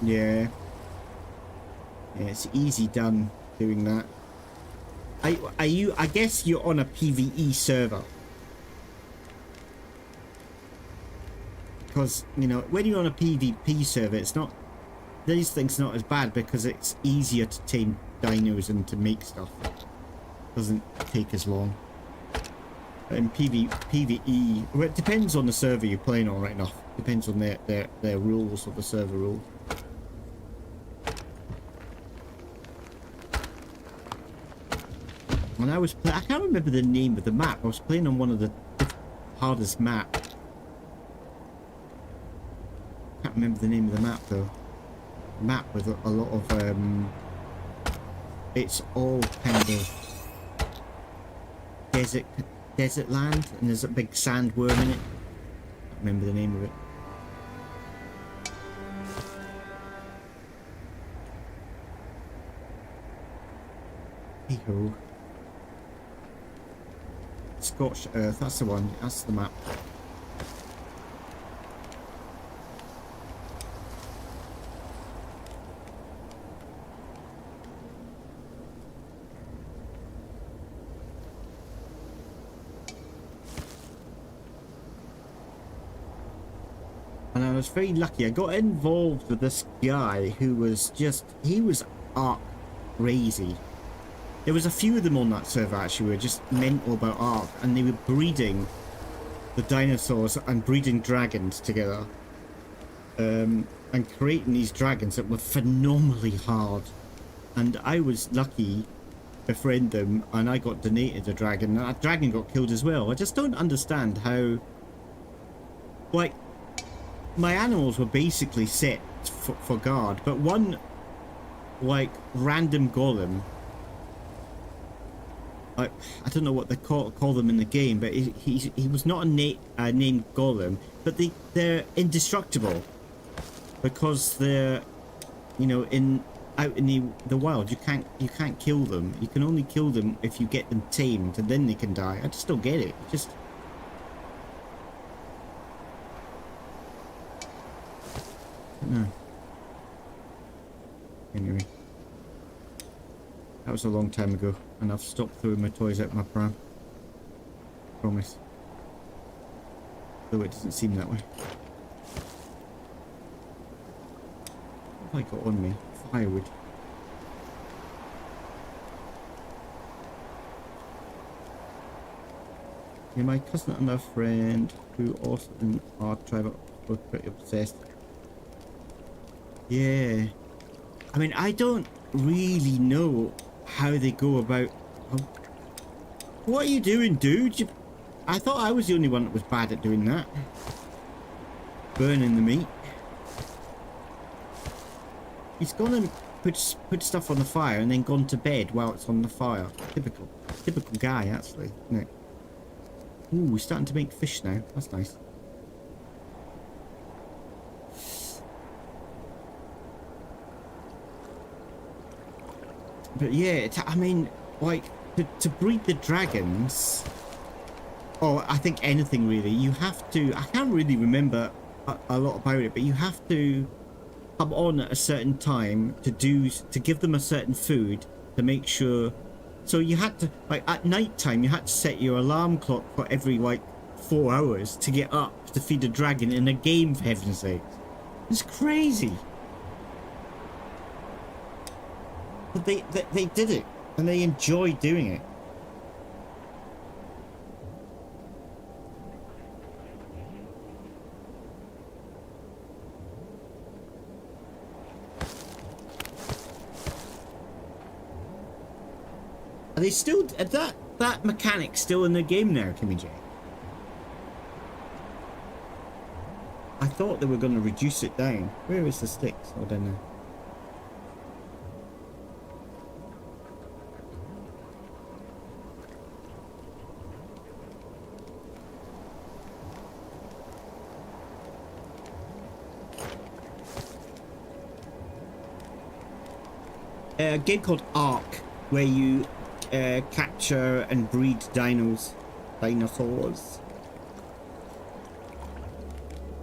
Yeah, it's easy done doing that. I guess you're on a PvE server, because you know when you're on a PvP server, it's not, these things not as bad because it's easier to tame dinos and to make stuff. It doesn't take as long. But in PvE, well, it depends on the server you're playing on, right enough. Depends on their rules of the server rule. When I can't remember the name of the map. I was playing on one of the hardest maps. Can't remember the name of the map though. A map with a lot of it's all kind of desert land, and there's a big sandworm in it. Can't remember the name of it. Hey ho. Scorched Earth, that's the one. That's the map. And I was very lucky. I got involved with this guy who was just, he was art crazy. There was a few of them on that server actually who were just mental about art, and they were breeding the dinosaurs and breeding dragons together. And creating these dragons that were phenomenally hard. And I was lucky to befriend them, and I got donated a dragon, and that dragon got killed as well. I just don't understand how, like, my animals were basically set for guard, but one, like, random golem, I don't know what they call them in the game, but he was not a named golem, but they're indestructible because they're, you know, out in the wild. You can't kill them. You can only kill them if you get them tamed, and then they can die. I just don't get it. Just no. Anyway, that was a long time ago, and I've stopped throwing my toys out my pram. Promise. Though it doesn't seem that way. What have I got on me? Firewood. Yeah, my cousin and a friend who also in our tribe were pretty obsessed. Yeah. I mean, I don't really know how they go about... Oh. What are you doing, dude? I thought I was the only one that was bad at doing that. Burning the meat. He's gone and put stuff on the fire and then gone to bed while it's on the fire. Typical guy, actually, isn't it? Ooh, we're starting to make fish now. That's nice. But yeah, I mean, like, to breed the dragons, or I think anything really, you have to, I can't really remember a lot about it, but you have to come on at a certain time to give them a certain food to make sure. So you had to, like, at night time, you had to set your alarm clock for every, like, 4 hours to get up to feed a dragon in a game, for heaven's sake. It's crazy. But they did it, and they enjoyed doing it. Are they still, that mechanic still in the game now, Kimmy J? I thought they were going to reduce it down. Where is the sticks? I don't know. A game called ARK, where you capture and breed dinosaurs.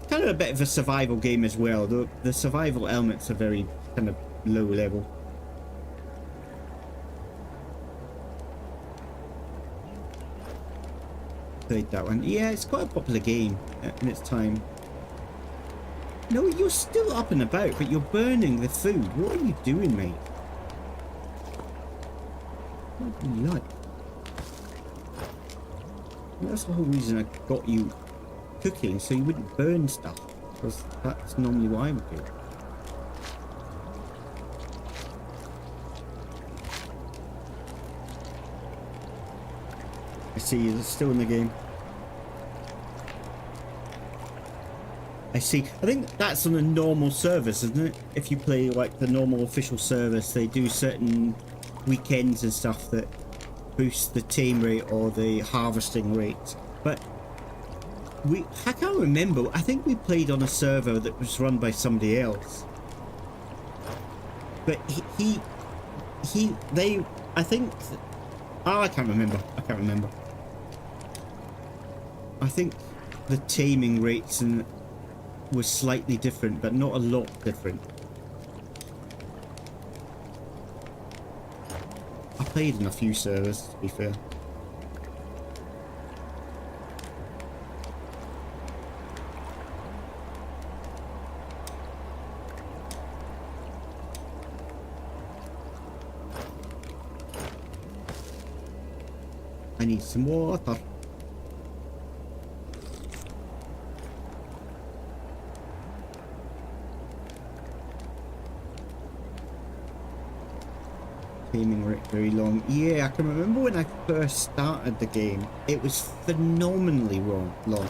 Kind of a bit of a survival game as well, though the survival elements are very kind of low level. Played that one. Yeah, it's quite a popular game in its time. No, you're still up and about, but you're burning the food. What are you doing, mate? What do you like? That's the whole reason I got you cooking, so you wouldn't burn stuff, because that's normally what I would do. I see you're still in the game. I see. I think that's on a normal service, isn't it? If you play like the normal official service, they do certain weekends and stuff that boost the tame rate or the harvesting rate. But I can't remember. I think we played on a server that was run by somebody else. But I think, oh, I can't remember. I think the taming rates and was slightly different, but not a lot different. I played in a few servers, to be fair. I need some water. Taming rate very long. Yeah, I can remember when I first started the game. It was phenomenally long.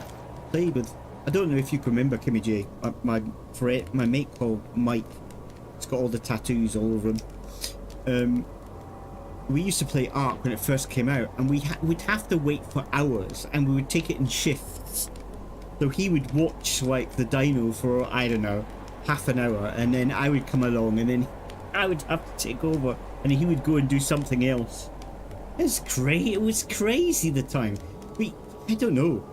Played with, I don't know if you can remember Kimmy J, my mate called Mike. He's got all the tattoos all over him. We used to play ARK when it first came out, and we'd have to wait for hours, and we would take it in shifts. So he would watch like the dino for, I don't know, half an hour, and then I would come along, and then I would have to take over, and he would go and do something else. It was great. It was crazy the time. I don't know.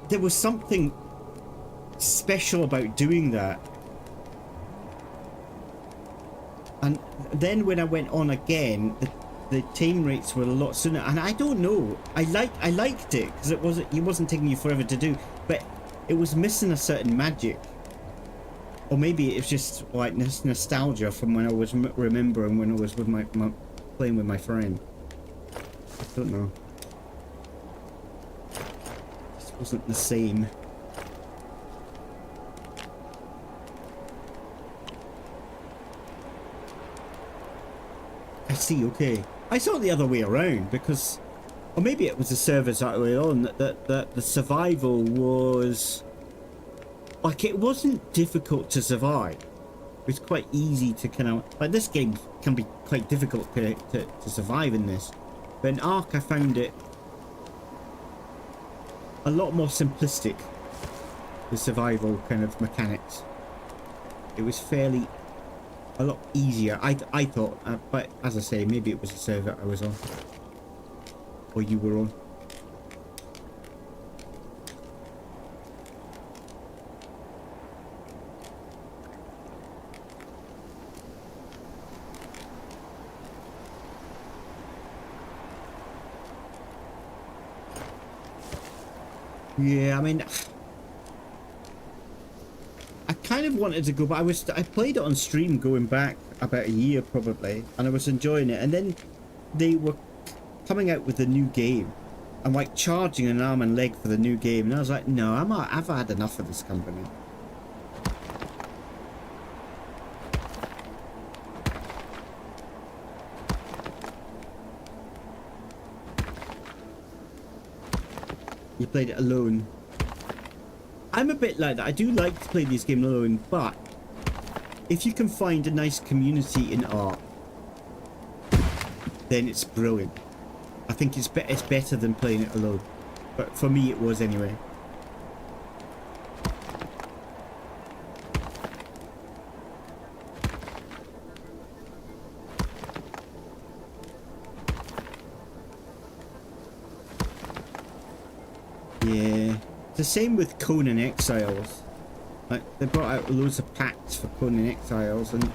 There was something special about doing that. And then when I went on again, the tame rates were a lot sooner. And I don't know. I liked it because it wasn't taking you forever to do, but it was missing a certain magic. Or maybe it's just like this nostalgia from when I was remembering when I was with my playing with my friend. I don't know. This wasn't the same. I see, okay. I saw it the other way around because, or maybe it was the servers that were on, that the survival was, like, it wasn't difficult to survive. It was quite easy to kind of, like, this game can be quite difficult to survive in this. But in ARK I found it a lot more simplistic, the survival kind of mechanics. It was fairly a lot easier, I thought, but as I say, maybe it was a server I was on, or you were on. Yeah, I mean, I kind of wanted to go, but I played it on stream going back about a year probably, and I was enjoying it. And then they were coming out with a new game. I'm like charging an arm and leg for the new game, and I was like, no, I've had enough of this company. You played it alone. I'm a bit like that. I do like to play these games alone, but if you can find a nice community in ARK, then it's brilliant. I think it's better than playing it alone. But for me, it was anyway. Yeah. It's the same with Conan Exiles. Like, they brought out loads of packs for Conan Exiles, and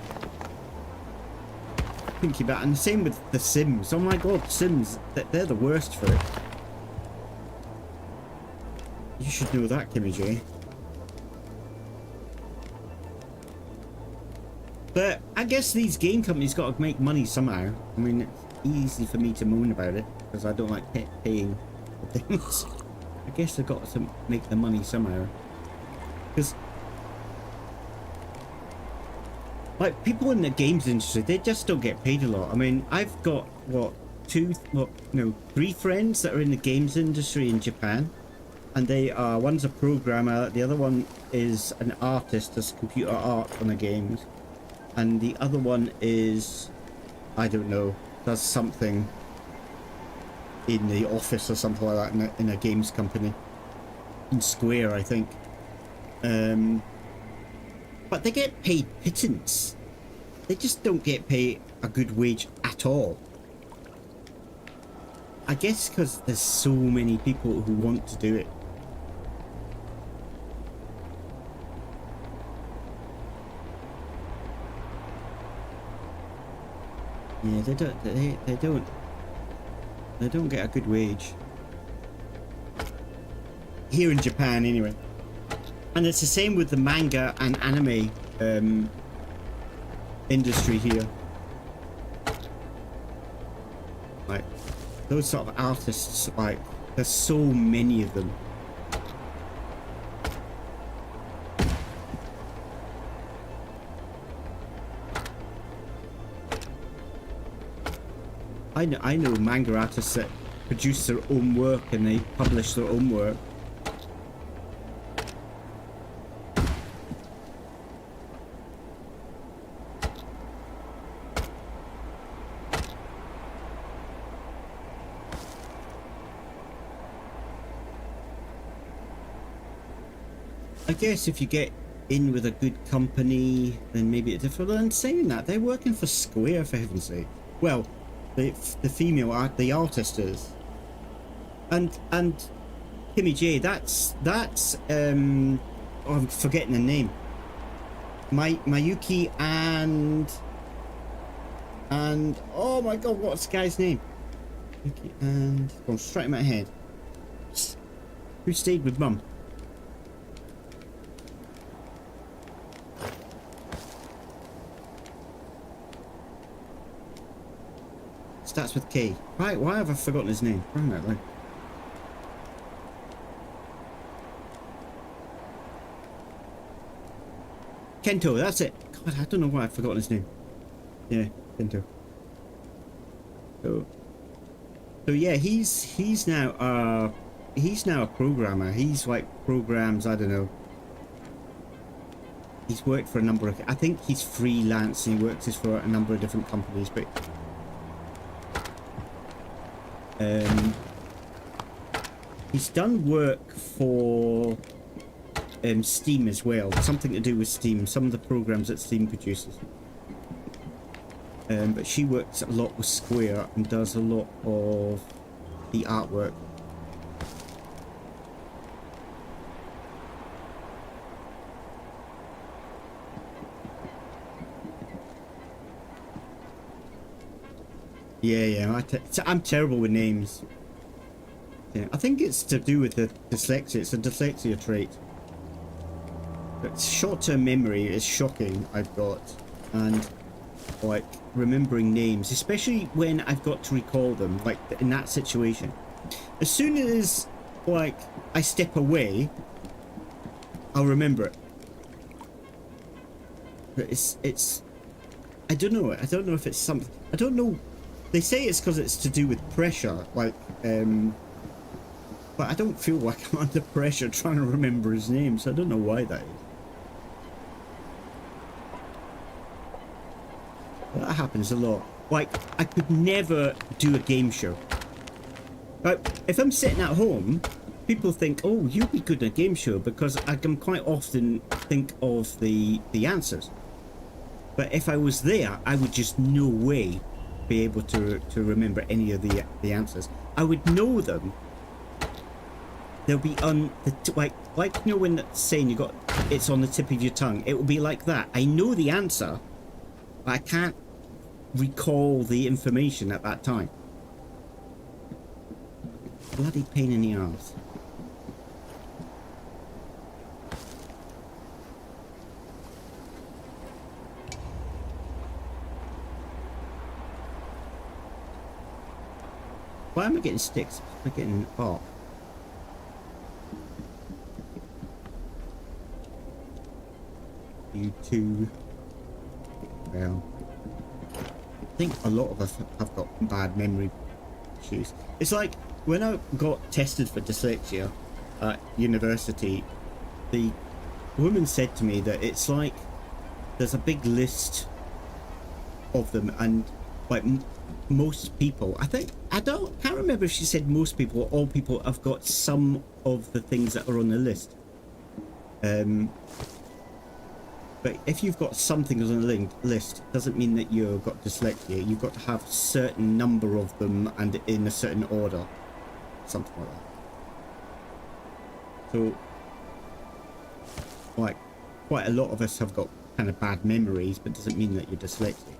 thinking about, and the same with the Sims. Oh my god, Sims, they're the worst for it. You should know that, Kimmy J. But I guess these game companies got to make money somehow. I mean, it's easy for me to moan about it because I don't like paying for things. I guess they've got to make the money somehow. Because, like, people in the games industry, they just don't get paid a lot. I mean, I've got, what, 3 friends that are in the games industry in Japan. And they are, one's a programmer, the other one is an artist, does computer art on the games. And the other one is, I don't know, does something in the office or something like that in a games company. In Square, I think. But they get paid pittance. They just don't get paid a good wage at all. I guess because there's so many people who want to do it. Yeah, they don't get a good wage here in Japan anyway. And it's the same with the manga and anime industry here. Like those sort of artists, like there's so many of them. I know manga artists that produce their own work and they publish their own work. I guess if you get in with a good company, then maybe it's different. And saying that, they're working for Square, for heaven's sake. Well, the female art, the artist is, and Kimmy J. That's oh, I'm forgetting the name. Mayuki and oh my god, what's the guy's name? Mayuki and going straight in my head. Who stayed with Mum? Starts with K. Right, why have I forgotten his name? Kento, that's it. God, I don't know why I've forgotten his name. Yeah, Kento. So yeah, he's now a programmer. He's like programs, I don't know. He's worked for a number of, I think he's freelance, he works for a number of different companies, but he's done work for Steam as well, something to do with Steam, some of the programs that Steam produces. But she works a lot with Square and does a lot of the artwork. Yeah, I'm terrible with names. Yeah, I think it's to do with the dyslexia. It's a dyslexia trait. But short-term memory is shocking, I've got. And, like, remembering names, especially when I've got to recall them, like, in that situation. As soon as, like, I step away, I'll remember it. But it's... I don't know if it's something... I don't know... They say it's because it's to do with pressure, like, but I don't feel like I'm under pressure trying to remember his name, so I don't know why that is. That happens a lot. Like, I could never do a game show. Like, if I'm sitting at home, people think, oh, you'll be good at a game show, because I can quite often think of the answers. But if I was there, I would just no way be able to remember any of the answers. I would know them. They'll be on the like you know when that's saying it's on the tip of your tongue. It will be like that. I know the answer, but I can't recall the information at that time. Bloody pain in the arse. Why am I getting sticks? I'm getting bark. You two. Well, I think a lot of us have got bad memory issues. It's like when I got tested for dyslexia at university, the woman said to me that it's like there's a big list of them, and like most people, can't remember if she said most people or all people have got some of the things that are on the list. But if you've got something on the list, it doesn't mean that you've got dyslexia. You've got to have a certain number of them and in a certain order. Something like that. So, like, quite a lot of us have got kind of bad memories, but doesn't mean that you're dyslexic.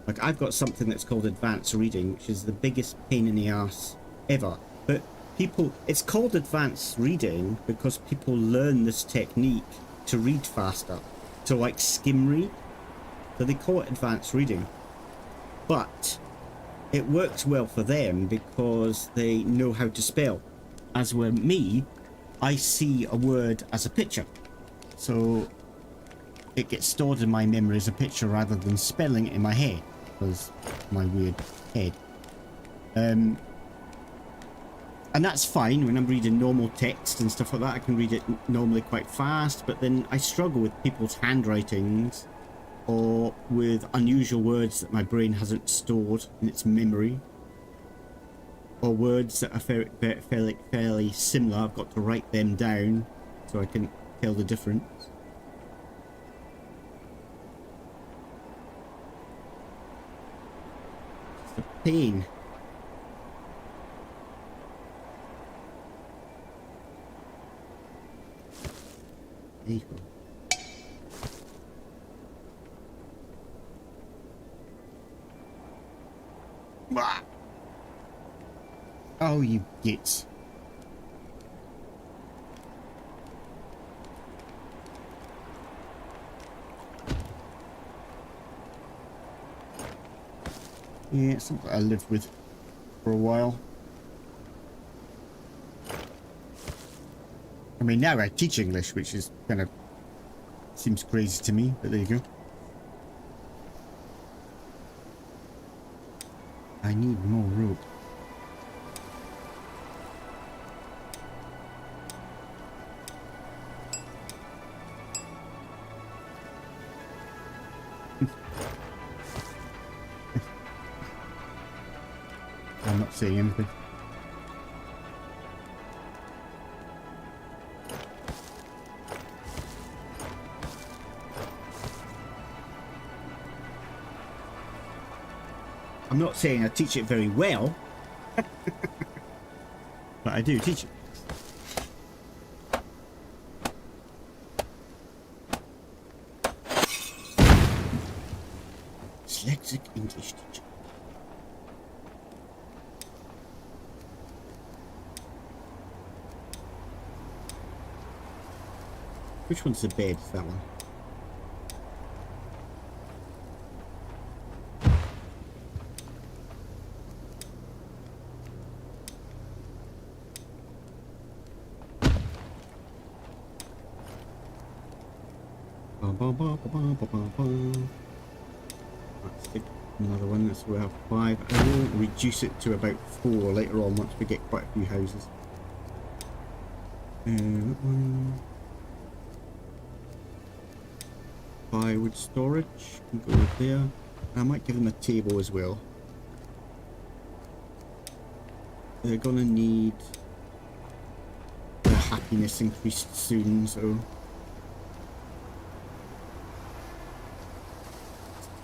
Like, I've got something that's called advanced reading, which is the biggest pain in the ass ever. But people, it's called advanced reading because people learn this technique to read faster, to like skim read. So they call it advanced reading. But it works well for them because they know how to spell. As with me, I see a word as a picture. So it gets stored in my memory as a picture rather than spelling it in my head. Because my weird head. And that's fine when I'm reading normal text and stuff like that. I can read it normally quite fast, but then I struggle with people's handwritings or with unusual words that my brain hasn't stored in its memory, or words that are fairly similar. I've got to write them down so I can tell the difference. It's a pain. There you go. Oh, you gits. Yeah, it's something I lived with for a while. I mean, now I teach English, which is kind of seems crazy to me, but there you go. I need more rope. I'm not saying anything. I'm not saying I teach it very well, but I do teach it. Dyslexic English teacher. Which one's the bed? That one. Let's take another one. That's where I have 5. I will reduce it to about 4 later on once we get quite a few houses. Firewood storage can go there. I might give them a table as well. They're gonna need their happiness increased soon, so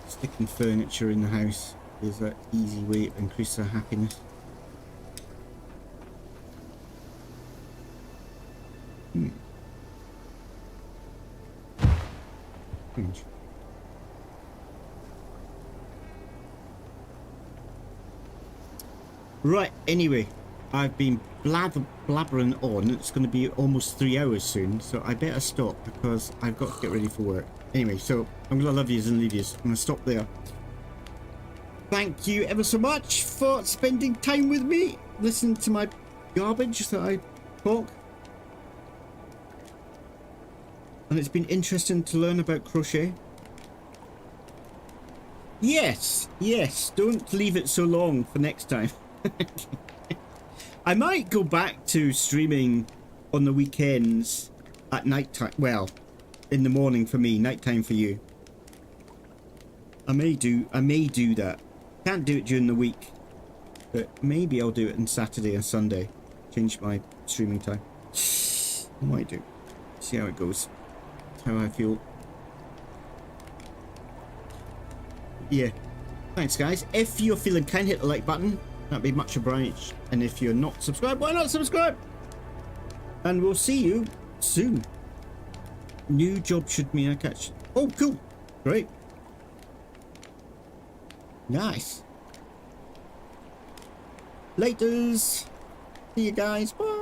sticking furniture in the house is an easy way to increase their happiness. Strange. Right, anyway, I've been blabbering on. It's going to be almost 3 hours soon, so I better stop because I've got to get ready for work. Anyway, so I'm going to love yous and leave yous. I'm going to stop there. Thank you ever so much for spending time with me. Listen to my garbage that I talk. And it's been interesting to learn about crochet. Yes, yes, don't leave it so long for next time. I might go back to streaming on the weekends at night time. Well, in the morning for me, nighttime for you. I may do that. Can't do it during the week, but maybe I'll do it on Saturday and Sunday. Change my streaming time. I might do. See how it goes. How I feel. yeah. Thanks, guys. If you're feeling kind, hit the like button. That'd be much obliged. And if you're not subscribed, why not subscribe? And we'll see you soon. New job should mean I catch. Oh, cool. Great. Nice. Laters. See you guys. Bye.